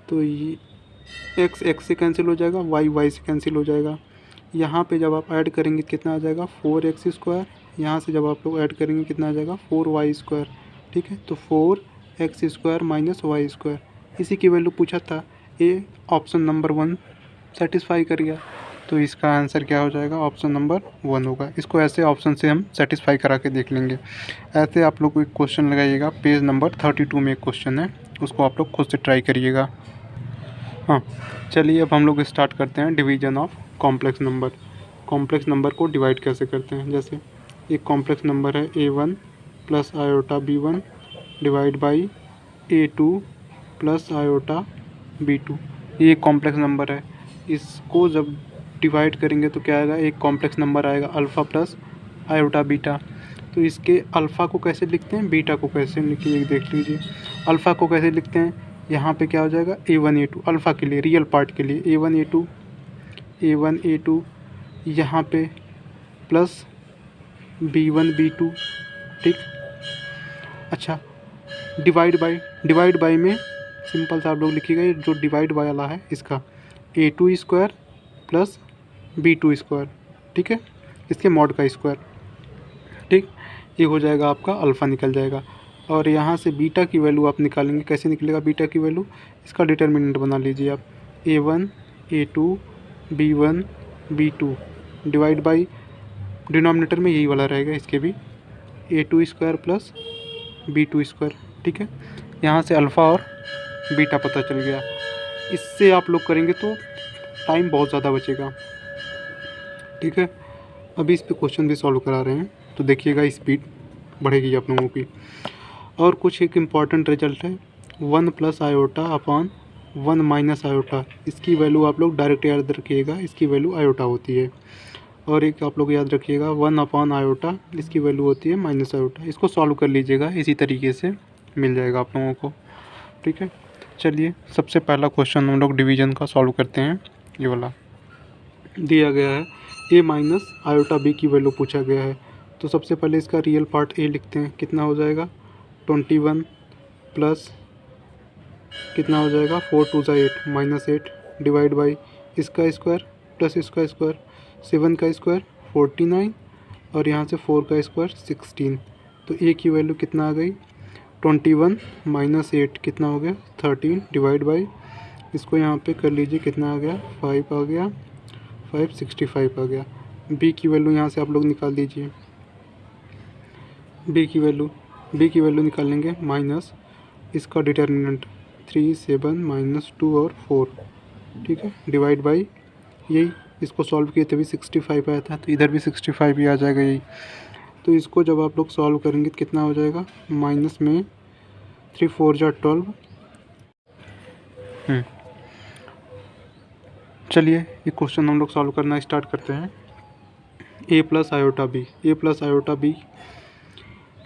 तो ये x से कैंसिल हो जाएगा, y से कैंसिल हो जाएगा। यहाँ पे जब आप ऐड करेंगे कितना आ जाएगा 4x स्क्वायर, यहाँ से जब आप लोग ऐड करेंगे कितना आ जाएगा 4y स्क्वायर। ठीक है, तो 4x square minus y square, इसी की वैल्यू पूछा था, ये ऑप्शन नंबर 1 सेटिस्फाई कर गया, तो इसका आंसर क्या हो जाएगा, ऑप्शन नंबर 1 होगा। इसको ऐसे ऑप्शन से हम सेटिस्फाई करा के देख लेंगे। ऐसे आप लोग को एक क्वेश्चन लगाइएगा, पेज नंबर 32 में एक क्वेश्चन है, उसको आप लोग खुद से ट्राई करिएगा। हाँ चलिए अब हम लोग स्टार्ट करते हैं division of complex number. Complex number को डिवाइड कैसे करते हैं, जैसे एक कॉम्प्लेक्स नंबर है a1 plus iota b1 divide by a2 plus iota b2, ये एक कॉम्प्लेक्स नंबर है। इसको जब डिवाइड करेंगे तो क्या आएगा, एक कॉम्प्लेक्स नंबर आएगा अल्फ़ा प्लस आयोटा बीटा। तो इसके अल्फ़ा को कैसे लिखते हैं, बीटा को कैसे लिखिए देख लीजिए। अल्फ़ा को कैसे लिखते हैं, यहाँ पे क्या हो जाएगा a1 a2, अल्फ़ा के लिए रियल पार्ट के लिए a1 a2, यहाँ पे प्लस b1 b2। ठीक, अच्छा डिवाइड बाई में सिंपल सा आप लोग लिखिएगा, जो डिवाइड बाई वाला है इसका a2 square plus b2 square. ठीक है, इसके मॉड का स्क्वायर। ठीक, ये हो जाएगा आपका अल्फ़ा निकल जाएगा। और यहाँ से बीटा की वैल्यू आप निकालेंगे, कैसे निकलेगा बीटा की वैल्यू, इसका डिटर्मिनेंट बना लीजिए आप, a1 a2 b1 b2 divide by, denominator में यही वाला रहेगा इसके भी, a2 square plus b2 square. ठीक है, यहाँ से अल्फ़ा और बीटा पता चल गया। इससे आप लोग करेंगे तो टाइम बहुत ज़्यादा बचेगा। ठीक है, अभी इस पे क्वेश्चन भी सॉल्व करा रहे हैं, तो देखिएगा स्पीड बढ़ेगी आप लोगों की। और कुछ एक इम्पॉर्टेंट रिजल्ट है, 1 plus iota upon 1 minus iota, इसकी वैल्यू आप लोग डायरेक्ट याद रखिएगा, इसकी वैल्यू आयोटा होती है। और एक आप लोग याद रखिएगा 1 अपॉन आयोटा, इसकी वैल्यू होती है माइनस आयोटा। इसको सॉल्व कर लीजिएगा, इसी तरीके से मिल जाएगा आप लोगों को। ठीक है, चलिए सबसे पहला क्वेश्चन हम लोग डिवीजन का सॉल्व करते हैं। ये वाला दिया गया है, a माइनस आयोटा b की वैल्यू पूछा गया है, तो सबसे पहले इसका रियल पार्ट a लिखते हैं, कितना हो जाएगा 21 प्लस कितना हो जाएगा 4 2 8 माइनस 8 डिवाइड बाई इसका स्क्वायर प्लस इसका स्क्वायर, 7 का स्क्वायर 49 और यहाँ से 4 का स्क्वायर 16। तो a की वैल्यू कितना आ गई 21 माइनस 8 कितना हो गया 13 डिवाइड बाई, इसको यहाँ पे कर लीजिए, कितना आ गया 5 आ गया, 5 65 आ गया। b की वैल्यू यहाँ से आप लोग निकाल दीजिए, b की वैल्यू निकालेंगे माइनस इसका डिटर्मिनेंट 3 7 माइनस 2 और 4। ठीक है, डिवाइड बाई यही, इसको सॉल्व किए तभी 65 आया था, तो इधर भी 65 ही आ जाएगा यही। तो इसको जब आप लोग सॉल्व करेंगे तो कितना हो जाएगा, माइनस में 3 4 जा 12। चलिए ये क्वेश्चन हम लोग सॉल्व करना स्टार्ट करते हैं। a प्लस आयोटा बी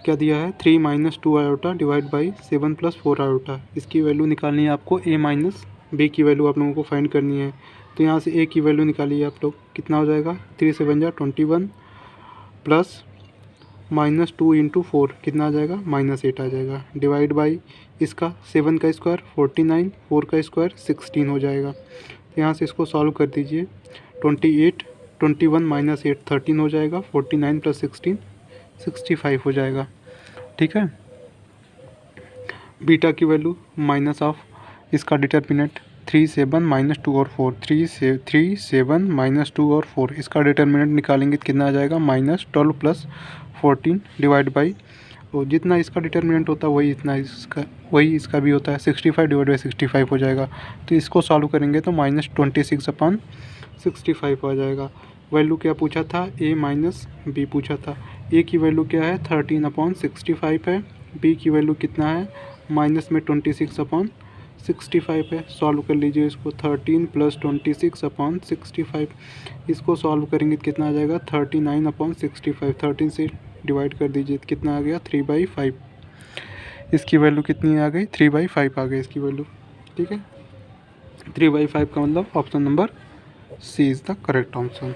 क्या दिया है 3 minus 2 iota divide by 7 plus 4 iota, इसकी वैल्यू निकालनी है आपको a माइनस बी की वैल्यू आप लोगों को फाइंड करनी है। तो यहाँ से ए की वैल्यू निकालिए आप लोग, कितना हो जाएगा 3 से 21 प्लस -2 इंटू 4 कितना आ जाएगा -8 आ जाएगा, डिवाइड बाई इसका 7 का स्क्वायर 49, 4 का स्क्वायर 16 हो जाएगा। तो यहाँ से इसको सॉल्व कर दीजिए, 21 -8 13 हो जाएगा, 49 + 16 65 हो जाएगा। ठीक है, बीटा की वैल्यू माइनस ऑफ इसका डिटर्मिनेंट 3 7 -2 और 4 3 7 -2 और 4 इसका डिटर्मिनेंट निकालेंगे तो कितना आ जाएगा -12 + 14 डिवाइड बाई, और जितना इसका डिटर्मिनेंट होता है वही इसका भी होता है, 65 डिवाइड बाई 65 हो जाएगा। तो इसको सॉल्व करेंगे तो -26/65 आ जाएगा। वैल्यू क्या पूछा था, a माइनस बी पूछा था। a की वैल्यू क्या है 13/65 है, b की वैल्यू कितना है माइनस में 26/65 है। सॉल्व कर लीजिए इसको, 13 + 26/65 इसको सॉल्व करेंगे तो कितना आ जाएगा 39/65। 13 से डिवाइड कर दीजिए तो कितना आ गया 3/5। इसकी वैल्यू कितनी आ गई 3/5 आ गई इसकी वैल्यू। ठीक है, 3/5 का मतलब option number C is the correct option.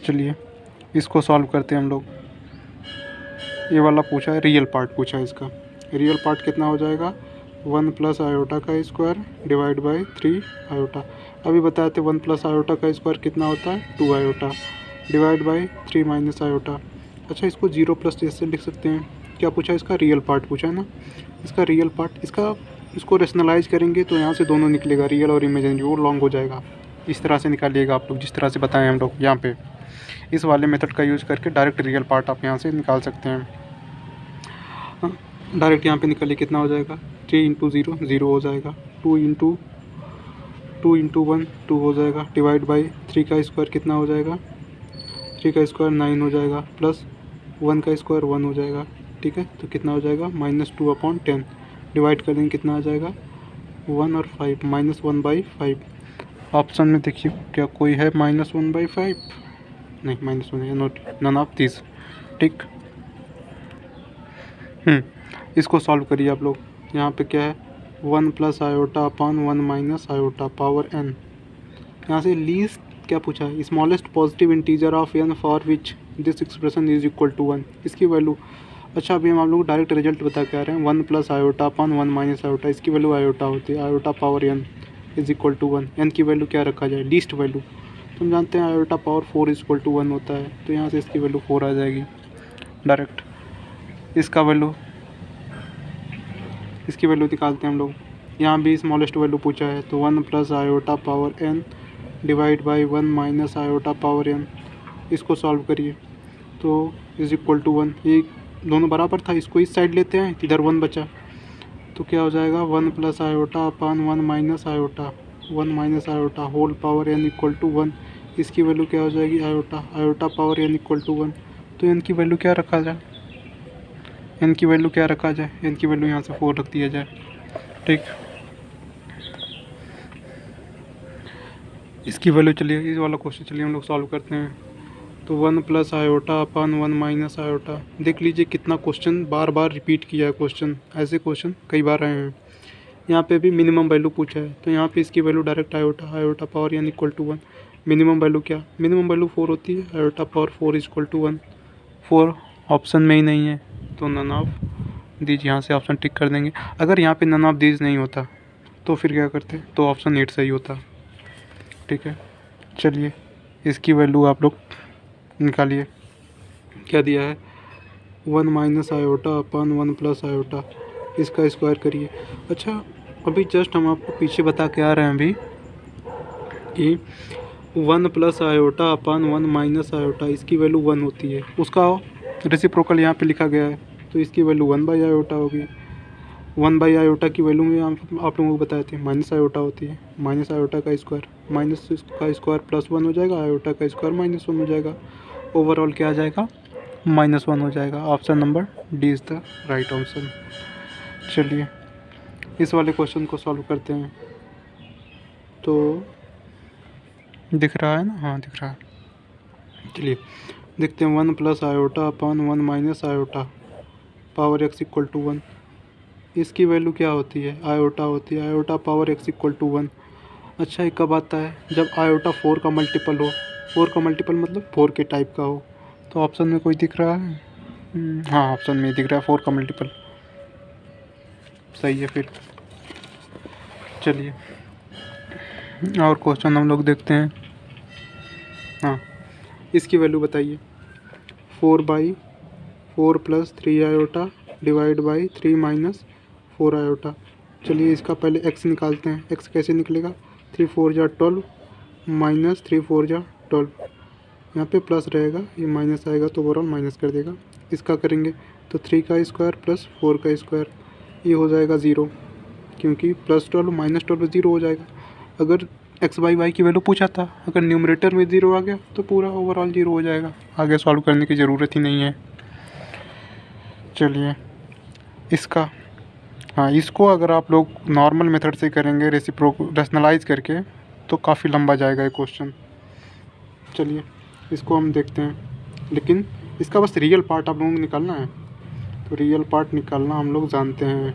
चलिए इसको सॉल्व करते हैं हम लोग। ये वाला पूछा है, रियल पार्ट पूछा है इसका। रियल पार्ट कितना हो जाएगा 1 + आयोटा का स्क्वायर डिवाइड बाई 3 आयोटा। अभी बताए थे 1 + आयोटा का स्क्वायर कितना होता है 2 आयोटा, डिवाइड बाई 3 - आयोटा। अच्छा, इसको 0 + ऐसे लिख सकते हैं। क्या पूछा है इसका रियल पार्ट पूछा है ना, इसका रियल पार्ट इसको रेशनलाइज करेंगे तो यहाँ से दोनों निकलेगा, रियल और इमेजिनरी, वो लॉन्ग हो जाएगा। इस तरह से निकालिएगा आप लोग, जिस तरह से बताएं हम लोग यहाँ पे। इस वाले मेथड का यूज़ करके डायरेक्ट रियल पार्ट आप यहाँ से निकाल सकते हैं। डायरेक्ट यहाँ पे निकालिए, कितना हो जाएगा 3 × 0 0 हो जाएगा, 2 × 1 2 हो जाएगा, डिवाइड बाई 3 का स्क्वायर कितना हो जाएगा 3 का स्क्वायर 9 हो जाएगा, प्लस 1 का स्क्वायर 1 हो जाएगा। ठीक है, तो कितना हो जाएगा -2/10, डिवाइड कर देंगे कितना आ जाएगा 1 और 5 -1/5। ऑप्शन में देखिए क्या कोई है -1/5, नहीं -1 है, नोट नन ऑफ दिस। ठीक, इसको सॉल्व करिए आप लोग। यहाँ पे क्या है 1 + आयोटा/1 - आयोटा पावर n। यहाँ से लीस्ट क्या पूछा है, smallest positive integer of n for which this expression is equal to 1, इसकी वैल्यू। अच्छा, अभी हम आप लोग डायरेक्ट रिजल्ट बता के आ रहे हैं, 1 + आयोटा/1 - आयोटा, इसकी वैल्यू आयोटा होती है, iota power n is equal to 1। n की वैल्यू क्या रखा जाए लीस्ट वैल्यू, तो हम जानते हैं iota power 4 is equal to 1 होता है, तो यहाँ से इसकी वैल्यू 4 आ जाएगी डायरेक्ट। इसकी वैल्यू निकालते हैं हम लोग। यहाँ भी स्मॉलेस्ट वैल्यू पूछा है, तो 1 + iota power n divide by 1 - iota power n। इसको सॉल्व करिए तो इज इक्वल टू 1। ये दोनों बराबर था, इसको इस साइड लेते हैं, इधर 1 बचा, तो क्या हो जाएगा 1 + iota - iota 1 - iota whole power n equal to 1। इसकी वैल्यू क्या हो जाएगी iota power n equal to 1। तो n की वैल्यू क्या रखा जाए, n की वैल्यू यहाँ से 4 रख दिया जाए। ठीक, इसकी वैल्यू चलिए, इस वाला क्वेश्चन चलिए हम लोग सॉल्व करते हैं। तो 1 + आयोटा/1 - आयोटा, देख लीजिए कितना क्वेश्चन बार बार रिपीट किया है, क्वेश्चन ऐसे क्वेश्चन कई बार आए हैं। यहाँ पे भी मिनिमम वैल्यू पूछा है, तो यहाँ पे इसकी value direct iota power n equal to 1। Minimum value क्या, मिनिमम वैल्यू 4 होती है, iota power 4 is equal to 1। 4 option में ही नहीं है, तो नन ऑफ दीज, यहाँ से ऑप्शन टिक कर देंगे। अगर यहाँ पे नन ऑफ दीज नहीं होता तो फिर क्या करते, तो ऑप्शन 8 सही होता। ठीक है, चलिए इसकी वैल्यू आप लोग निकालिए। क्या दिया है 1 - आयोटा/1 + आयोटा, इसका स्क्वायर करिए। अच्छा, अभी जस्ट हम आपको पीछे बता के आ रहे हैं अभी कि 1 + आयोटा/1 - आयोटा, इसकी वैल्यू 1 होती है, उसका रेसिप्रोकल यहाँ पे लिखा गया है, तो इसकी वैल्यू 1 आयोटा होगी। 1 आयोटा की वैल्यू में आप लोगों को बताए थे माइनस आयोटा होती है, माइनस आयोटा का स्क्वायर, माइनस का स्क्वायर +1 हो जाएगा, आयोटा का स्क्वायर -1 हो जाएगा, ओवरऑल क्या आ जाएगा -1 हो जाएगा। Option number D is the right option. चलिए इस वाले क्वेश्चन को सॉल्व करते हैं। तो दिख रहा है ना, हाँ दिख रहा है। चलिए देखते हैं 1 + iota - iota power x equal to 1। इसकी वैल्यू क्या होती है, आयोटा होती है, iota power x equal to 1। अच्छा ये कब आता है, जब आयोटा 4 का मल्टीपल हो। 4 का मल्टीपल मतलब 4 के टाइप का हो। तो ऑप्शन में कोई दिख रहा है? हाँ ऑप्शन में दिख रहा है 4 का मल्टीपल, सही है फिर। चलिए और क्वेश्चन हम लोग देखते हैं। हाँ इसकी वैल्यू बताइए। 4/4 + 3 आयोटा डिवाइड बाई 3 - 4 आयोटा। चलिए इसका पहले x निकालते हैं। x कैसे निकलेगा, 3 4 जा 12 - 3 4 जा 12। यहाँ पे प्लस रहेगा, ये माइनस आएगा तो ओवरऑल माइनस कर देगा। इसका करेंगे तो 3 का स्क्वायर प्लस 4 का स्क्वायर, ये हो जाएगा 0, क्योंकि +12 - 12 0 हो जाएगा। अगर x/y की वैल्यू पूछा था, अगर न्यूमरेटर में 0 आ गया तो पूरा ओवरऑल 0 हो जाएगा, आगे सॉल्व करने की ज़रूरत ही नहीं है। चलिए इसका, हाँ इसको अगर आप लोग नॉर्मल मेथड से करेंगे रेशनलाइज करके तो काफ़ी लंबा जाएगा ये क्वेश्चन। चलिए इसको हम देखते हैं, लेकिन इसका बस रियल पार्ट आप लोगों को निकालना है। तो रियल पार्ट निकालना हम लोग जानते हैं,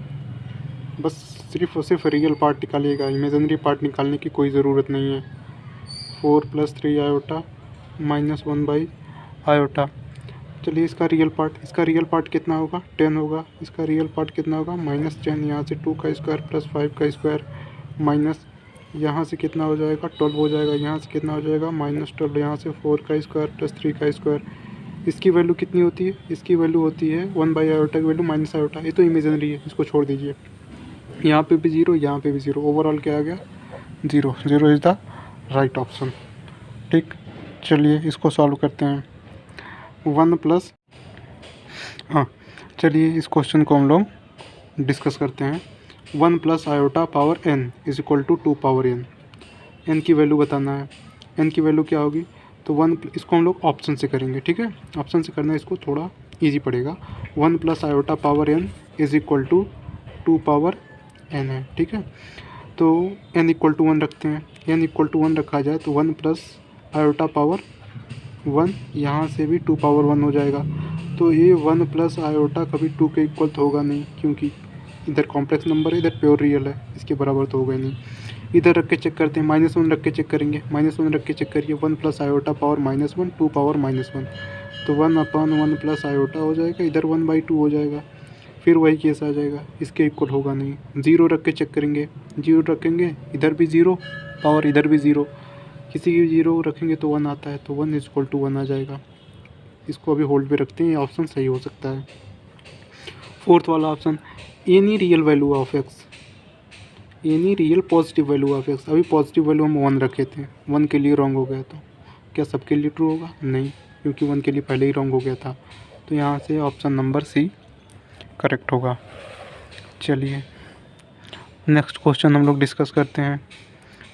बस सिर्फ और सिर्फ रियल पार्ट निकालिएगा, इमेजिनरी पार्ट निकालने की कोई ज़रूरत नहीं है। 4 + 3 आयोटा -1 आयोटा। चलिए इसका रियल पार्ट कितना होगा, 10 होगा। इसका रियल पार्ट कितना होगा, -10। यहाँ से 2 का स्क्वायर प्लस 5 का स्क्वायर माइनस, यहाँ से कितना हो जाएगा 12 हो जाएगा। यहाँ से कितना हो जाएगा -12। यहाँ से 4 का स्क्वायर प्लस 3 का स्क्वायर। इसकी वैल्यू कितनी होती है, इसकी वैल्यू होती है 1 आयोटा की वैल्यू माइनस आयोटा। ये तो इमेजिनरी है, इसको छोड़ दीजिए। यहाँ पे भी 0, यहाँ पे भी 0, ओवरऑल क्या आ गया 0। 0 इज़ द राइट ऑप्शन। ठीक, चलिए इसको सॉल्व करते हैं। 1 प्लस, हाँ चलिए इस क्वेश्चन को हम लोग डिस्कस करते हैं। 1 + iota power n is equal to 2 power n। n की वैल्यू बताना है। n की वैल्यू क्या होगी, तो 1, इसको हम लोग ऑप्शन से करेंगे। ठीक है, ऑप्शन से करना इसको थोड़ा इजी पड़ेगा। 1 + iota power n is equal to 2 power n है। ठीक है, तो n इक्वल टू 1 रखते हैं। n इक्वल टू 1 रखा जाए तो 1 + आयोटा पावर 1, यहाँ से भी 2 पावर 1 हो जाएगा। तो ये 1 + आयोटा कभी 2 के इक्वल तो होगा नहीं, क्योंकि इधर कॉम्प्लेक्स नंबर है, इधर प्योर रियल है, इसके बराबर तो होगा ही नहीं। इधर रख के चेक करते हैं, -1 रख के चेक करेंगे। -1 रख के चेक करिए, 1 + आयोटा पावर -1 2 पावर -1, तो 1/1 + आयोटा हो जाएगा, इधर 1/2 हो जाएगा। फिर वही केस आ जाएगा, इसके इक्वल होगा नहीं। 0 रख के चेक करेंगे, 0 रखेंगे इधर भी 0 पावर, इधर भी 0, किसी की 0 रखेंगे तो 1 आता है, तो 1 = 1 आ जाएगा। इसको अभी होल्ड पे रखते हैं, ये ऑप्शन सही हो सकता है। फोर्थ वाला option, any real value of x, any real positive value of x। अभी पॉजिटिव वैल्यू हम 1 रखे थे, 1 के लिए रॉन्ग हो गया, तो क्या सबके लिए ट्रू होगा, नहीं, क्योंकि 1 के लिए पहले ही रॉन्ग हो गया था। तो यहाँ से ऑप्शन नंबर सी करेक्ट होगा। चलिए नेक्स्ट क्वेश्चन हम लोग डिस्कस करते हैं।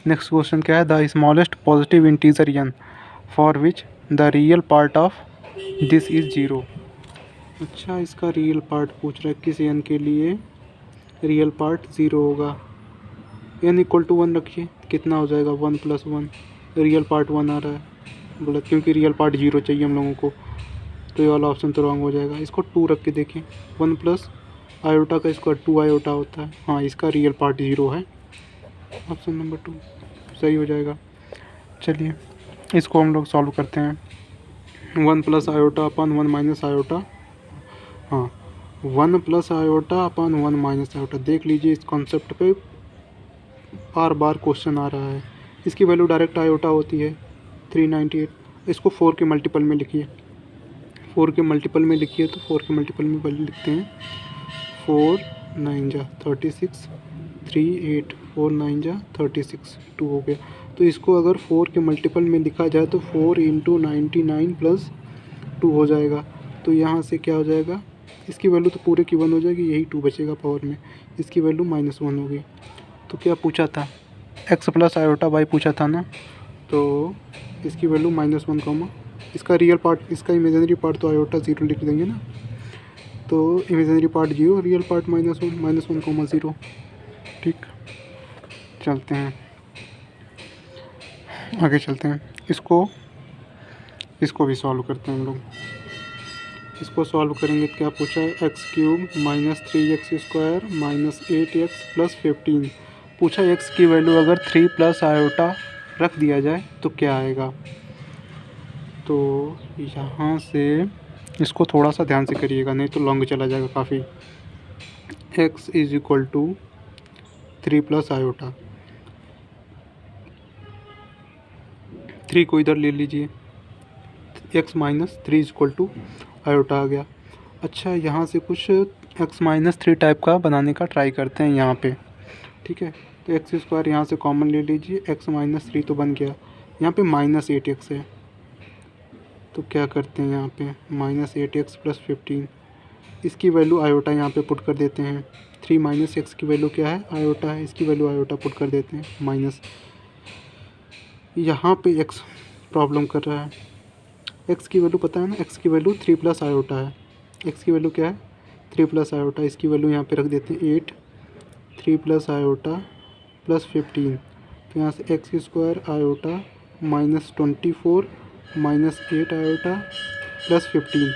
नेक्स्ट क्वेश्चन क्या है, the smallest positive integer n for which the real part of this is 0। अच्छा इसका रियल पार्ट पूछ रहा है, किस n के लिए रियल पार्ट 0 होगा। n इक्वल टू 1 रखिए, कितना हो जाएगा 1 + 1, रियल पार्ट 1 आ रहा है बोला, क्योंकि रियल पार्ट 0 चाहिए हम लोगों को, तो ये वाला ऑप्शन तो रॉन्ग हो जाएगा। इसको 2 रख के देखिए, 1 + आयोटा का स्क्वायर 2 आयोटा होता है। हाँ इसका रियल पार्ट 0 है, ऑप्शन नंबर 2 सही हो जाएगा। चलिए इसको हम लोग सॉल्व करते हैं। 1 + आयोटा अपन 1 - आयोटा, हाँ 1 + आयोटा अपन 1 - आयोटा। देख लीजिए इस कॉन्सेप्ट पे बार बार क्वेश्चन आ रहा है। इसकी वैल्यू डायरेक्ट आयोटा होती है 398। इसको 4 के मल्टीपल में लिखिए, 4 के मल्टीपल में लिखिए, तो 4 के मल्टीपल में वैल्यू लिखते हैं 4 9 जा 36, 3 8 4 9 जा 36, 2 हो गया। तो इसको अगर 4 के मल्टीपल में लिखा जाए तो 4 × 99 + 2 हो जाएगा। तो यहाँ से क्या हो जाएगा, इसकी वैल्यू तो पूरे की 1 हो जाएगी, यही 2 बचेगा पावर में, इसकी वैल्यू -1 होगी। तो क्या पूछा था, x + आयोटा y पूछा था ना, तो इसकी वैल्यू -1, इसका रियल पार्ट, इसका इमेजिनरी पार्ट तो आयोटा 0 लिख देंगे ना, तो इमेजिनरी पार्ट 0, रियल पार्ट -1 0। ठीक, चलते हैं आगे, चलते हैं इसको भी सॉल्व करते हैं हम लोग। इसको सॉल्व करेंगे तो क्या पूछा है, x³ minus 3x² minus 8x plus 15। पूछा x की वैल्यू अगर 3 प्लस आयोटा रख दिया जाए तो क्या आएगा। तो यहाँ से इसको थोड़ा सा ध्यान से करिएगा, नहीं तो लॉन्ग चला जाएगा काफ़ी। x is equal to 3 plus iota, 3 को इधर ले लीजिए, x minus 3 is equal to iota आ गया। अच्छा, यहाँ से कुछ x माइनस 3 टाइप का बनाने का ट्राई करते हैं यहाँ पे, ठीक है। तो x² यहाँ से कॉमन ले लीजिए, x माइनस 3 तो बन गया, यहाँ पे माइनस 8x है तो क्या करते हैं यहाँ पे माइनस 8x प्लस 15, इसकी वैल्यू आयोटा यहाँ पे पुट कर देते हैं। 3 माइनस x की वैल्यू क्या है, आयोटा है, इसकी वैल्यू आयोटा पुट कर देते हैं माइनस। यहाँ पे x प्रॉब्लम कर रहा है, x की वैल्यू पता है ना, x की वैल्यू 3 प्लस आयोटा है, x की वैल्यू क्या है 3 प्लस आयोटा, इसकी वैल्यू यहाँ पे रख देते हैं 8, 3 प्लस आयोटा प्लस 15, तो यहाँ से x² iota minus 24 minus 8 iota plus 15।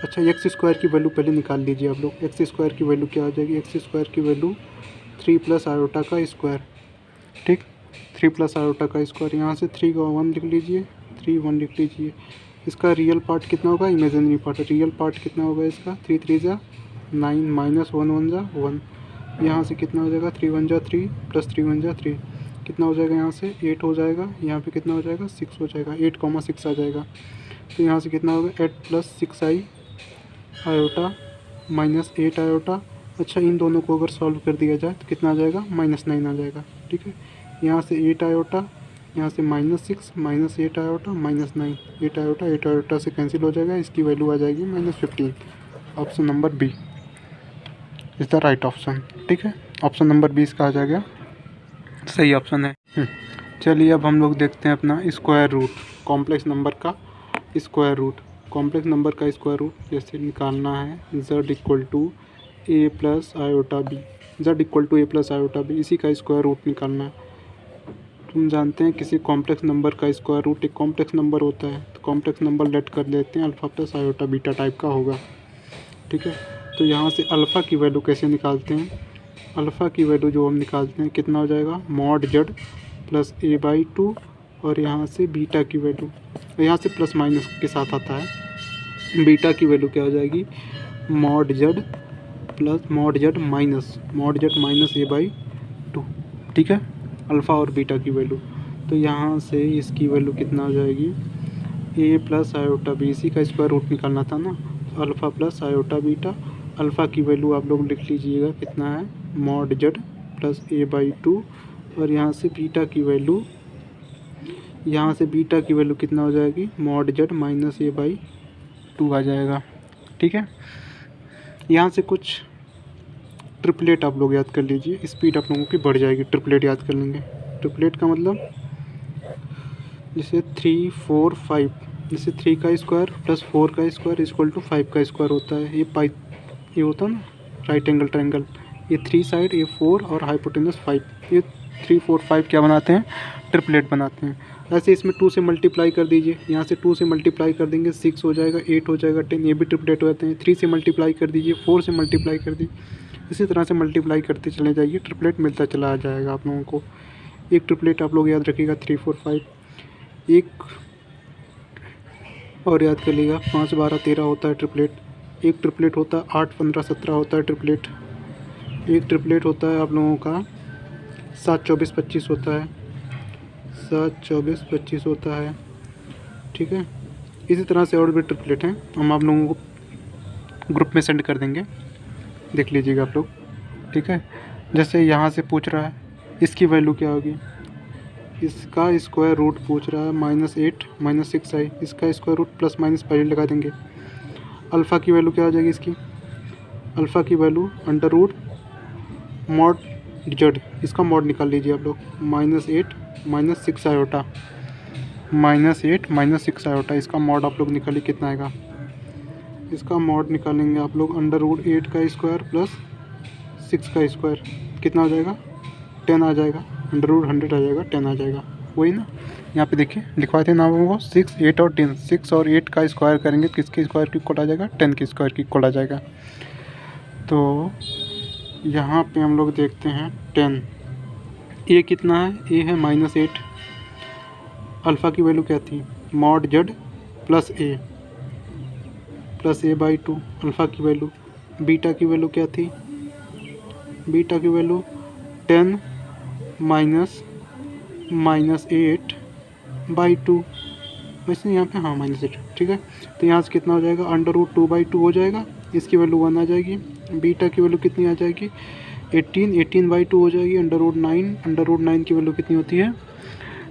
अच्छा, x² की वैल्यू पहले निकाल लीजिए आप लोग, x² की वैल्यू क्या आ जाएगी, x² की वैल्यू 3 प्लस आयोटा का स्क्वायर, ठीक, 3 प्लस आयोटा का स्क्वायर, यहाँ से 3 का 1 लिख लीजिए, 3 1 लिख लीजिए। इसका रियल पार्ट कितना होगा, इमेजिनरी पार्ट, रियल पार्ट कितना होगा इसका, 3 3 जा 9 माइनस 1 1 जा 1, यहाँ से कितना हो जाएगा 3 1 जा 3 प्लस 3 1 जा 3, कितना हो जाएगा यहाँ से 8 हो जाएगा, यहाँ पे कितना हो जाएगा 6 हो जाएगा, 8,6 आ जाएगा। तो यहाँ से कितना होगा 8 प्लस 6 आयोटा माइनस 8 आयोटा। अच्छा, इन दोनों को अगर सॉल्व कर दिया जाए तो कितना आ जाएगा -9 आ जाएगा, ठीक है। यहाँ से 8 आयोटा, यहाँ से -6 माइनस 8 आयोटा माइनस 9, 8 आयोटा से कैंसिल हो जाएगा, इसकी वैल्यू आ जाएगी -15। Option number B is the right option, ठीक है। ऑप्शन नंबर 20 का आ जाएगा सही ऑप्शन है। चलिए अब हम लोग देखते हैं अपना स्क्वायर रूट, कॉम्प्लेक्स नंबर का स्क्वायर रूट। कॉम्प्लेक्स नंबर का स्क्वायर रूट जैसे निकालना है, z equal to a plus iota b, z equal to a plus iota b, इसी का स्क्वायर रूट निकालना है। तुम जानते हैं किसी कॉम्प्लेक्स नंबर का स्क्वायर रूट एक कॉम्प्लेक्स नंबर होता है, तो कॉम्प्लेक्स नंबर लेट कर लेते हैं alpha plus iota beta type का होगा, ठीक है। तो यहाँ से अल्फ़ा की वैल्यू कैसे निकालते हैं, अल्फ़ा की वैल्यू जो हम निकालते हैं कितना हो जाएगा मॉड z प्लस a/2, और यहाँ से बीटा की वैल्यू, यहाँ से प्लस माइनस के साथ आता है, बीटा की वैल्यू क्या हो जाएगी mod z plus mod z minus a/2, ठीक है, अल्फ़ा और बीटा की वैल्यू। तो यहाँ से इसकी वैल्यू कितना हो जाएगी a प्लस आयोटा बी, इसी का स्क्वायर रूट निकालना था ना, alpha plus iota beta. Alpha की वैल्यू आप लोग लिख लीजिएगा कितना है मॉड z प्लस a/2, और यहाँ से बीटा की वैल्यू, यहाँ से बीटा की वैल्यू कितना हो जाएगी मॉड z माइनस a/2 आ जाएगा, ठीक है। यहाँ से कुछ ट्रिपलेट आप लोग याद कर लीजिए, स्पीड आप लोगों की बढ़ जाएगी, ट्रिपलेट याद कर लेंगे। ट्रिपलेट का मतलब जैसे 3 4 5, जैसे 3 का स्क्वायर प्लस 4 का स्क्वायर इक्वल टू 5 का स्क्वायर होता है, ये होता है ना राइट एंगल ट्रायंगल, ये 3 साइड, ये 4 और हाइपोटेनस 5, ये 3 4 5 क्या बनाते हैं ट्रिपलेट बनाते हैं। ऐसे इसमें 2 से मल्टीप्लाई कर दीजिए, यहाँ से 2 से मल्टीप्लाई कर देंगे 6 हो जाएगा, 8 हो जाएगा, 10, ये भी ट्रिपलेट हो जाते हैं। 3 से मल्टीप्लाई कर दीजिए, 4 से मल्टीप्लाई कर दीजिए, इसी तरह से मल्टीप्लाई करते चले जाइए, ट्रिपलेट मिलता चला आ जाएगा आप लोगों को। एक ट्रिपलेट आप लोग याद रखिएगा 3 4 5, एक और याद कर लीजिएगा 5 12 13 होता है ट्रिपलेट, एक ट्रिपलेट होता है 8 15 17 होता है ट्रिपलेट, एक ट्रिपलेट होता है आप लोगों का 7 24 25 होता है, 7 24 25 होता है, ठीक है। इसी तरह से और भी ट्रिपलेट हैं, हम आप लोगों को ग्रुप में सेंड कर देंगे, देख लीजिएगा आप लोग, ठीक है। जैसे यहाँ से पूछ रहा है इसकी वैल्यू क्या होगी, इसका स्क्वायर रूट पूछ रहा है -8 -6 आई, इसका स्क्वायर रूट प्लस माइनस पहले लगा देंगे। अल्फ़ा की वैल्यू क्या हो जाएगी इसकी, अल्फ़ा की value under root mod z, इसका मॉड निकाल लीजिए आप लोग, -8 -6 आयोटा, -8 -6 आयोटा, इसका मॉड आप लोग निकालिए कितना आएगा, इसका मॉड निकालेंगे आप लोग अंडर रूट 8 का स्क्वायर प्लस 6 का स्क्वायर, कितना हो जाएगा 10 आ जाएगा, अंडर रूट 100 आ जाएगा, 10 आ जाएगा, वही ना। यहाँ पे देखिए लिखवाए थे नाम वो 6, 8 और 10। 6 और 8 का स्क्वायर करेंगे तो किसके स्क्वायर की इक्वल आ जाएगा? 10 के स्क्वायर की इक्वल आ जाएगा। तो यहाँ पे हम लोग देखते हैं 10। ए कितना है? ए है -8। अल्फ़ा की वैल्यू क्या थी? Mod Z plus A by 2 alpha की वैल्यू। बीटा की वैल्यू क्या थी? बीटा की वैल्यू 10 माइनस 8 बाई 2। वैसे यहाँ पे हाँ -8, ठीक है। तो यहाँ से कितना हो जाएगा? √2/2 हो जाएगा। इसकी वैल्यू 1 आ जाएगी। बीटा की वैल्यू कितनी आ जाएगी? 18/2 हो जाएगी। √9 की वैल्यू कितनी होती है?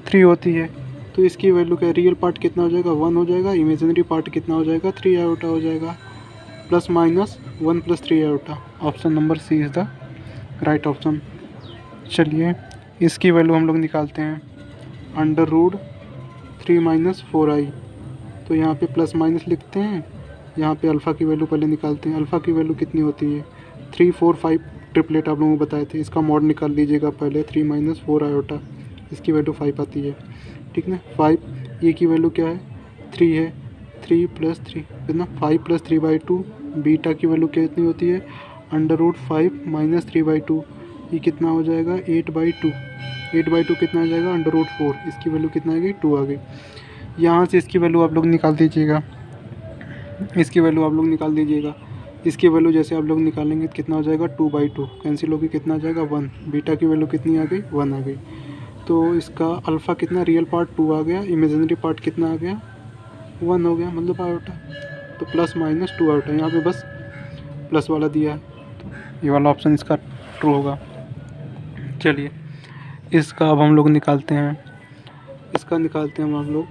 3 होती है। तो इसकी वैल्यू का रियल पार्ट कितना हो जाएगा? 1 हो जाएगा। इमेजिनरी पार्ट कितना हो जाएगा? 3 आयोटा हो जाएगा। ±1 + 3 iota. Option number C is the right option. चलिए इसकी वैल्यू हम लोग निकालते हैं। √3 - 4i। तो यहाँ पे प्लस माइनस लिखते हैं। यहाँ पे अल्फ़ा की वैल्यू पहले निकालते हैं। अल्फ़ा की वैल्यू कितनी होती है? 3, 4, 5 ट्रिपलेट आप लोगों को बताए थे। इसका मॉड निकाल लीजिएगा पहले। 3 - 4 आयोटा, इसकी वैल्यू 5 आती है, ठीक ना। 5 ए की वैल्यू क्या है? 3 है। 3 + 3 कितना? 5 + 3/2। बीटा की वैल्यू कितनी होती है? √5 - 3/2। ये कितना हो जाएगा? 8/2। 8/2 कितना आ जाएगा? √4। इसकी वैल्यू कितना आ गई? 2 आ गई। यहाँ से इसकी वैल्यू आप लोग निकाल दीजिएगा। इसकी वैल्यू आप लोग निकाल दीजिएगा। इसकी वैल्यू जैसे आप लोग निकालेंगे तो कितना हो जाएगा? 2/2 कैंसिल होगी। कितना आ जाएगा? 1। बीटा की वैल्यू कितनी आ गई? 1 आ गई। तो इसका अल्फ़ा कितना? रियल पार्ट 2 आ गया। इमेजिनरी पार्ट कितना आ गया? 1 हो गया, मतलब आयोटा। तो ±2 आयोटा। यहाँ पे बस प्लस वाला दिया है, तो ये वाला ऑप्शन इसका ट्रू होगा। चलिए इसका अब हम लोग निकालते हैं। इसका निकालते हैं हम लोग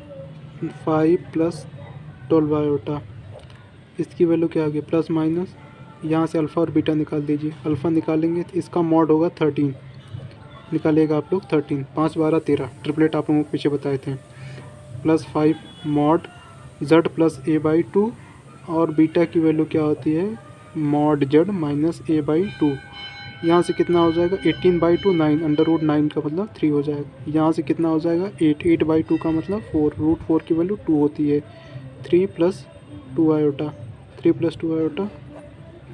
5 + 12 आयोटा। इसकी वैल्यू क्या आ गई? Plus minus. यहाँ से अल्फ़ा और बीटा निकाल दीजिए। अल्फ़ा निकालेंगे तो इसका मॉड होगा 13। निकालिएगा आप लोग 13। 5, 12, 13 ट्रिपलेट आप लोगों को पीछे बताए थे। +5 मॉड जेड प्लस a/2 और बीटा की वैल्यू क्या होती है? Mod Z -a/2। यहाँ से कितना हो जाएगा? 18/2 9 √9 का मतलब 3 हो जाएगा। यहाँ से कितना हो जाएगा? 8/2 का मतलब 4। √4 की वैल्यू 2 होती है। 3 + 2 आयोटा। 3 + 2 आयोटा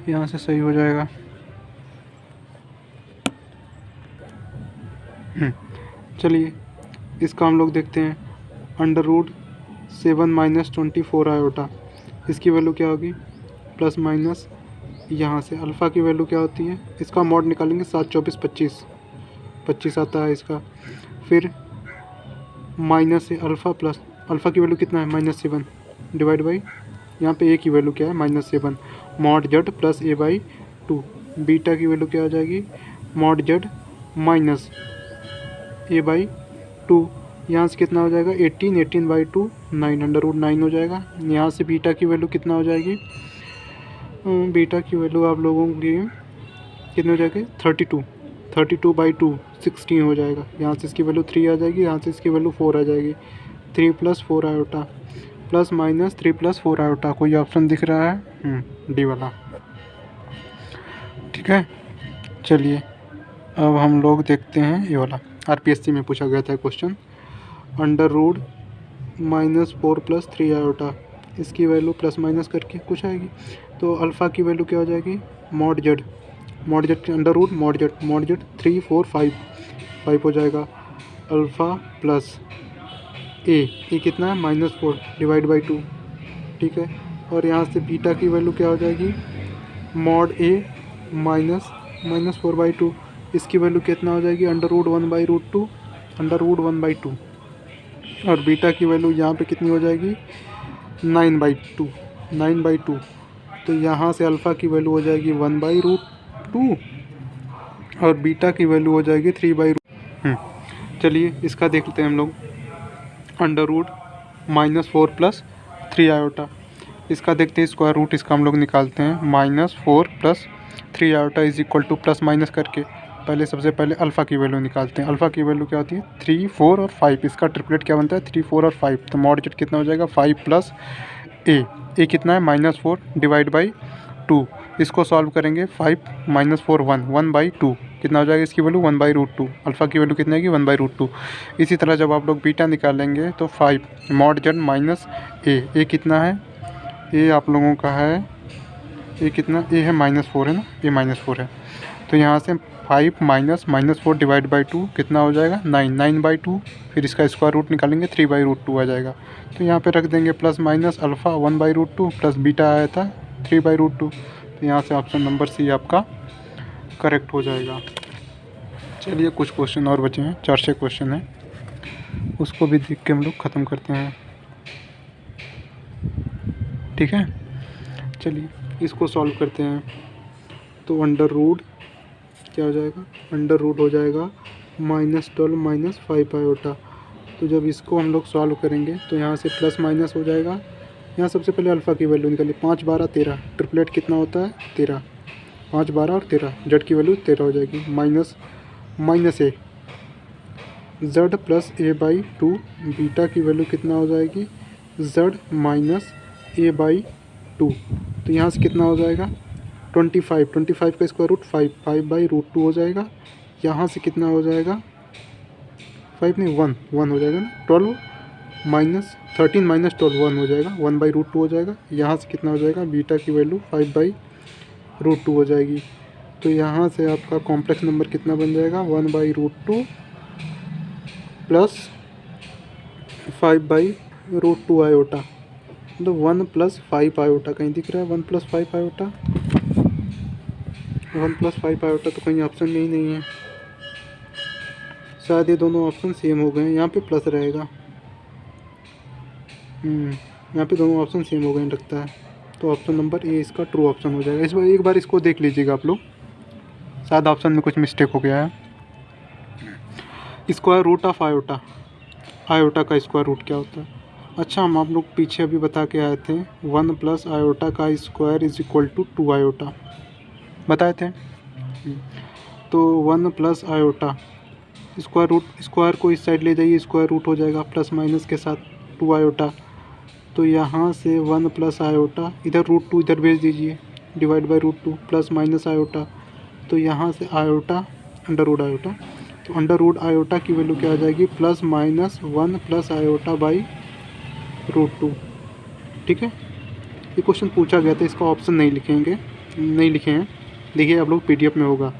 यहाँ से सही हो जाएगा। चलिए इसका हम लोग देखते हैं। √7 - 24 आयोटा। इसकी वैल्यू क्या होगी? Plus minus. यहाँ से अल्फ़ा की वैल्यू क्या होती है? इसका मॉड निकालेंगे 7, 24, 25 आता है इसका। फिर माइनस से अल्फ़ा प्लस अल्फ़ा की वैल्यू कितना है? -7 डिवाइड बाई यहाँ पे ए की वैल्यू क्या है? -7 mod Z plus a/2। Beta की वैल्यू क्या आ जाएगी? Mod Z minus a/2। यहाँ से कितना हो जाएगा? 18/2 9 √9 हो जाएगा। यहाँ से बीटा की वैल्यू कितना हो जाएगी? बीटा की वैल्यू आप लोगों की कितनी हो जाएगी? 32। 32/2 16 हो जाएगा। यहाँ से इसकी वैल्यू 3 आ जाएगी। यहाँ से इसकी वैल्यू 4 आ जाएगी। 3 + 4 आयोटा ±3 + 4 आयोटा। कोई ऑप्शन दिख रहा है? डी वाला, ठीक है। चलिए अब हम लोग देखते हैं ये वाला। RPSC में पूछा गया था क्वेश्चन। √-4 + 3 आयोटा। इसकी वैल्यू प्लस माइनस करके कुछ आएगी। तो अल्फ़ा की वैल्यू क्या हो जाएगी? मॉड जेड के √, मॉड जेड 3, 4, 5 हो जाएगा। अल्फ़ा प्लस ए कितना है? -4 डिवाइड बाई 2, ठीक है। और यहाँ से बीटा की वैल्यू क्या हो जाएगी? मॉड ए -4/2। इसकी वैल्यू कितना हो जाएगी? √1/√2 √1/2। और बीटा की वैल्यू यहाँ पे कितनी हो जाएगी? 9/2। तो यहाँ से अल्फ़ा की वैल्यू हो जाएगी 1/√2 और बीटा की वैल्यू हो जाएगी 3/√। चलिए इसका देख लेते हैं हम लोग। √-4 + 3 आयोटा। इसका देखते हैं स्क्वायर रूट। इसका हम लोग निकालते हैं। -4 + 3 iota is equal two plus minus करके सबसे पहले अल्फ़ा की वैल्यू निकालते हैं। अल्फ़ा की वैल्यू क्या होती है? 3, 4 और 5। इसका ट्रिपलेट क्या बनता है? 3, 4 और 5। तो मॉड जेड कितना हो जाएगा? 5 + ए कितना है? -4 डिवाइड बाई 2। इसको सॉल्व करेंगे। 5 - 4 1/2 कितना हो जाएगा इसकी वैल्यू 1/√2। अल्फ़ा की वैल्यू कितनी आएगी 1/√2। इसी तरह जब आप लोग बीटा निकालेंगे तो 5 मॉड जेड माइनस ए कितना है, ए आप लोगों का है, ए कितना, ए है -4 है ना, ए -4 है। तो यहाँ से 5 माइनस 4 डिवाइड बाई 2 कितना हो जाएगा 9/2। फिर इसका स्क्वायर रूट निकालेंगे 3/√2 आ जाएगा। तो यहाँ पे रख देंगे plus minus alpha 1/√2 plus beta आया था 3/√2। तो यहाँ से ऑप्शन नंबर सी आपका करेक्ट हो जाएगा। चलिए कुछ क्वेश्चन और बचे हैं, 4-6 क्वेश्चन हैं, उसको भी देख के हम लोग ख़त्म करते हैं। ठीक है, चलिए इसको सॉल्व करते हैं। तो अंडर रूट क्या हो जाएगा, अंडर रूट हो जाएगा -12 - 5 आयोटा। तो जब इसको हम लोग सॉल्व करेंगे तो यहाँ से प्लस माइनस हो जाएगा। यहाँ सबसे पहले अल्फ़ा की वैल्यू निकालिए, 5 12 13, ट्रिपलेट कितना होता है 13, 5 12 और 13, जेड की वैल्यू 13 हो जाएगी। माइनस ए जेड प्लस a/2, बीटा की वैल्यू कितना हो जाएगी जेड माइनस a/2। तो यहाँ से कितना हो जाएगा 25 का स्क्वायर रूट 5/√2 हो जाएगा। यहाँ से कितना हो जाएगा 5 नहीं 1 हो जाएगा ना, 12 13 - 12 1 हो जाएगा, 1/√2 हो जाएगा। यहाँ से कितना हो जाएगा बीटा की वैल्यू 5/√2 हो जाएगी। तो यहाँ से आपका कॉम्प्लेक्स नंबर कितना बन जाएगा 1/√2 प्लस 5/√2 आयोटा। मतलब 1 + 5 आयोटा कहीं दिख रहा है, 1 + 5 आयोटा, 1 + 5 आयोटा तो कहीं ऑप्शन में ही नहीं है। शायद ये दोनों ऑप्शन सेम हो गए हैं, यहाँ पे प्लस रहेगा। यहाँ पे दोनों ऑप्शन सेम हो गए लगता है। तो ऑप्शन नंबर ए इसका ट्रू ऑप्शन हो जाएगा। इस बार एक बार इसको देख लीजिएगा आप लोग, शायद ऑप्शन में कुछ मिस्टेक हो गया है। Square root of iota, iota का स्क्वायर रूट क्या होता है। अच्छा, हम आप लोग पीछे अभी बता के आए थे 1 + आयोटा का स्क्वायर = 2 आयोटा बताए थे। तो 1 + आयोटा स्क्वायर को इस साइड ले जाइए, स्क्वायर रूट हो जाएगा प्लस माइनस के साथ 2 आयोटा। तो यहाँ से 1 + आयोटा, इधर √2 इधर भेज दीजिए, divide by √2 plus minus iota. तो यहाँ से आयोटा अंडर रूट आयोटा, तो अंडर रूट आयोटा की वैल्यू क्या आ जाएगी +-1 + आयोटा बाई √2। ठीक है, ये क्वेश्चन पूछा गया था, इसका ऑप्शन नहीं लिखे हैं, देखिए आप लोग PDF में होगा।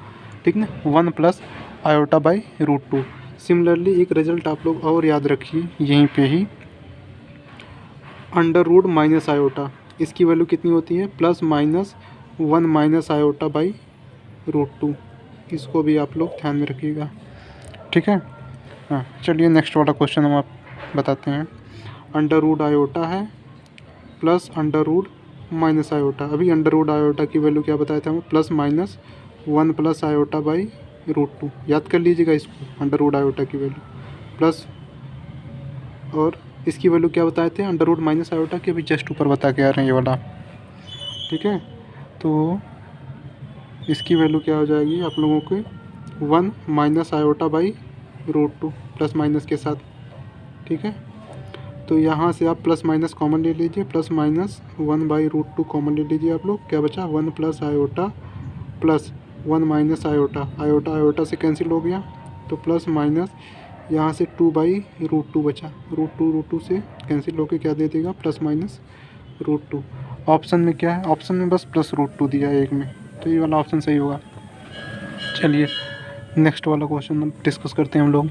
ठीक ना, 1 + आयोटा बाई √2। सिमिलरली एक रिजल्ट आप लोग और याद रखिए यहीं पे ही, अंडर रूट माइनस आयोटा, इसकी वैल्यू कितनी होती है +-1 - आयोटा बाई √2। इसको भी आप लोग ध्यान में रखिएगा। ठीक है, हाँ चलिए नेक्स्ट वाला क्वेश्चन हम आप बताते हैं। अंडर रूट आयोटा है plus under root minus iota. अभी अंडर रूट आयोटा की वैल्यू क्या बताया था हमें +-1 + आयोटा बाई √2। याद कर लीजिएगा इसको, अंडर रूट आयोटा की वैल्यू प्लस, और इसकी वैल्यू क्या बताए थे अंडर रूट माइनस आयोटा की, अभी जस्ट ऊपर बता के आ रहे हैं ये वाला। ठीक है, तो इसकी वैल्यू क्या हो जाएगी आप लोगों को 1 - आयोटा बाई √2 प्लस माइनस के साथ। ठीक है, तो यहाँ से आप प्लस माइनस कॉमन ले लीजिए, +-1/√2 कॉमन ले लीजिए आप लोग, क्या बचा 1 + iota plus 1 - iota, iota iota से कैंसिल हो गया, तो प्लस माइनस यहाँ से 2/√2 बचा, √2 से कैंसिल होकर क्या दे देगा +-√2। ऑप्शन में क्या है, ऑप्शन में बस +√2 दिया है एक में, तो ये वाला ऑप्शन सही होगा। चलिए नेक्स्ट वाला क्वेश्चन डिस्कस करते हैं हम लोग।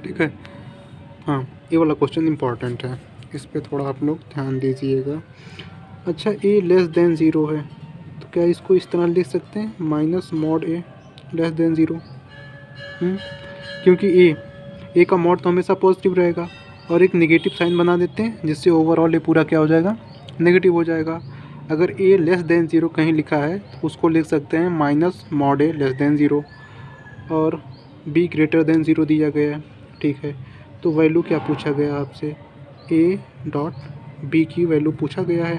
ठीक है, हाँ ये वाला क्वेश्चन इम्पॉर्टेंट है, इस पे थोड़ा आप लोग ध्यान दीजिएगा। अच्छा, a < 0 है, तो क्या इसको इस तरह लिख सकते हैं -mod a < 0, क्योंकि a का मॉड तो हमेशा पॉजिटिव रहेगा, और एक नेगेटिव साइन बना देते हैं जिससे ओवरऑल ये पूरा क्या हो जाएगा नेगेटिव हो जाएगा। अगर a < 0 कहीं लिखा है तो उसको लिख सकते हैं -mod a < 0, और b > 0 दिया गया है। ठीक है, तो वैल्यू क्या पूछा गया आपसे, a.b की वैल्यू पूछा गया है।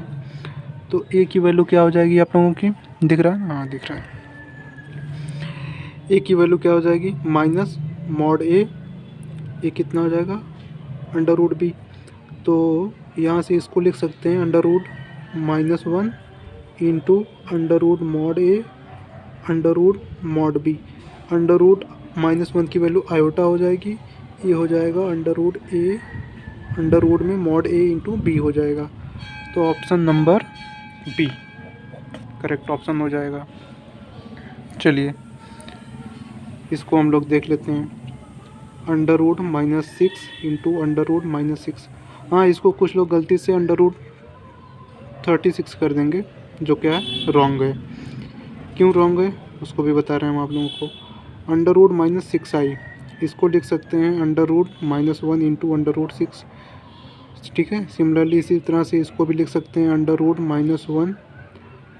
तो a की वैल्यू क्या हो जाएगी आप लोगों की, दिख रहा है, हाँ दिख रहा है। a की वैल्यू क्या हो जाएगी -mod a, कितना हो जाएगा √b। तो यहाँ से इसको लिख सकते हैं -1 × mod a under root mod B. Under root -1 की वैल्यू आयोटा हो जाएगी, ये हो जाएगा under root A, under root में मॉड ए इंटू बी हो जाएगा। तो option number B correct option हो जाएगा। चलिए इसको हम लोग देख लेते हैं। Under root -6 into under root -6। हाँ, इसको कुछ लोग गलती से अंडर रूट 36 कर देंगे, जो क्या है रॉन्ग है। क्यों रॉन्ग है उसको भी बता रहे हैं हम आप लोगों को। अंडर रूट -6i, इसको लिख सकते हैं under root -1 into under root 6। ठीक है, सिमिलरली इसी तरह से इसको भी लिख सकते हैं under root -1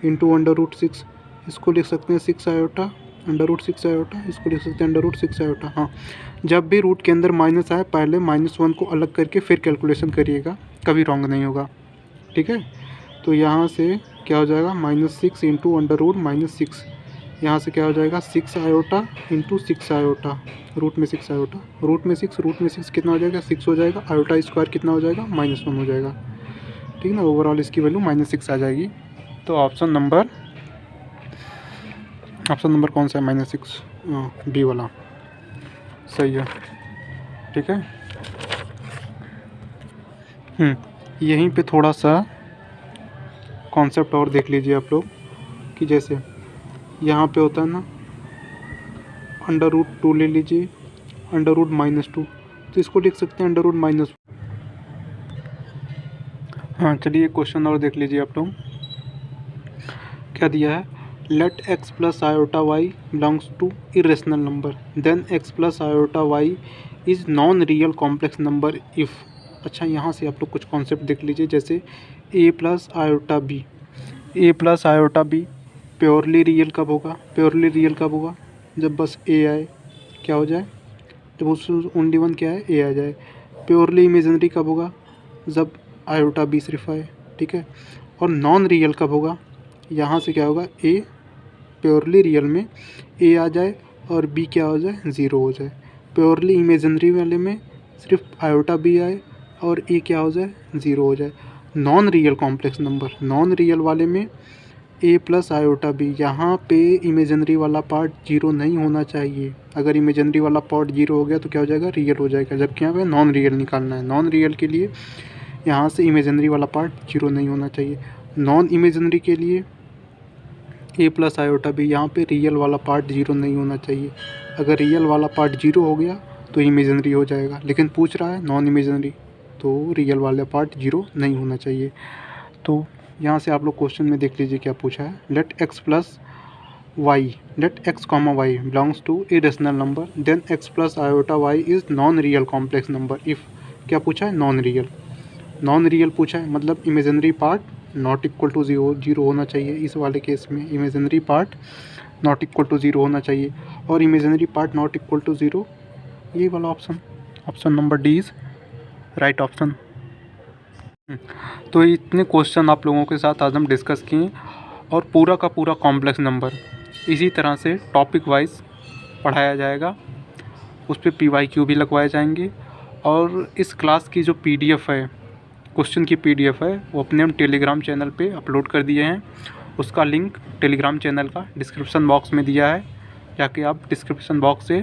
into under root 6। इसको लिख सकते हैं 6 आयोटा अंडर रूट 6 आयोटा, इसको लिख सकते हैं अंडर रूट 6 आयोटा। हाँ, जब भी रूट के अंदर माइनस आए पहले -1 को अलग करके फिर कैलकुलेशन करिएगा, कभी रॉन्ग नहीं होगा। ठीक है, तो यहाँ से क्या हो जाएगा -6 इंटू अंडर रूट -6। यहाँ से क्या हो जाएगा 6 आयोटा इंटू 6 आयोटा, रूट में 6 आयोटा, रूट में 6 कितना हो जाएगा 6 हो जाएगा, आयोटा स्क्वायर कितना हो जाएगा -1 हो जाएगा। ठीक है ना, ओवरऑल इसकी वैल्यू -6 आ जाएगी। तो ऑप्शन नंबर कौन सा है -6? बी वाला सही है। ठीक है, यहीं पे थोड़ा सा कॉन्सेप्ट और देख लीजिए आप लोग कि जैसे यहाँ पे होता है ना अंडर रूट 2 ले लीजिए, अंडर रूट -2, तो इसको लिख सकते हैं अंडर रूट -। हाँ, चलिए क्वेश्चन और देख लीजिए आप लोग। क्या दिया है, let x plus iota y belongs to irrational number, then x plus iota y is non real complex number if. अच्छा, यहाँ से आप लोग कुछ कॉन्सेप्ट देख लीजिए, जैसे a plus iota b, a plus iota b purely real कब होगा? प्योरली रियल कब होगा? जब बस a आए, क्या हो जाए, जब उस ओनली वन क्या है a आ जाए। प्योरली इमेजिनरी कब होगा? जब आयोटा बी सिर्फ आए। ठीक है, और नॉन रियल कब होगा? यहाँ से क्या होगा, a प्योरली रियल में a आ जाए और b क्या हो जाए, 0 हो जाए। प्योरली इमेजिनरी वाले में सिर्फ आयोटा बी आए और a क्या हो जाए, 0 हो जाए। Non real complex number, non real वाले में a प्लस आयोटा बी, यहाँ पे इमेजिनरी वाला पार्ट 0 नहीं होना चाहिए। अगर इमेजिनरी वाला पार्ट 0 हो गया तो क्या हो जाएगा, रियल हो जाएगा, जबकि यहाँ पे नॉन रियल निकालना है। नॉन रियल के लिए यहाँ से इमेजिनरी वाला पार्ट 0 नहीं होना चाहिए। नॉन इमेजिनरी के लिए a प्लस आयोटा बी, यहाँ पे रियल वाला पार्ट 0 नहीं होना चाहिए। अगर रियल वाला पार्ट 0 हो गया तो इमेजिनरी हो जाएगा, लेकिन पूछ रहा है नॉन इमेजिनरी, तो रियल वाला पार्ट 0 नहीं होना चाहिए। तो यहाँ से आप लोग क्वेश्चन में देख लीजिए क्या पूछा है, let x plus y, let x comma y belongs to irrational number, then x plus iota y is non real complex number if. क्या पूछा है, नॉन रियल। नॉन रियल पूछा है मतलब imaginary part not equal to 0 होना चाहिए। इस वाले केस में imaginary part not equal to 0 होना चाहिए, और imaginary part not equal to 0, ये वाला option number D is right option. तो इतने क्वेश्चन आप लोगों के साथ आज हम डिस्कस किए, और पूरा का पूरा कॉम्प्लेक्स नंबर इसी तरह से टॉपिक वाइज पढ़ाया जाएगा, उस पर PYQ भी लगवाए जाएंगे। और इस क्लास की जो PDF है, क्वेश्चन की PDF है, वो अपने हम टेलीग्राम चैनल पे अपलोड कर दिए हैं। उसका लिंक टेलीग्राम चैनल का डिस्क्रिप्शन बॉक्स में दिया है, जाके आप डिस्क्रिप्शन बॉक्स से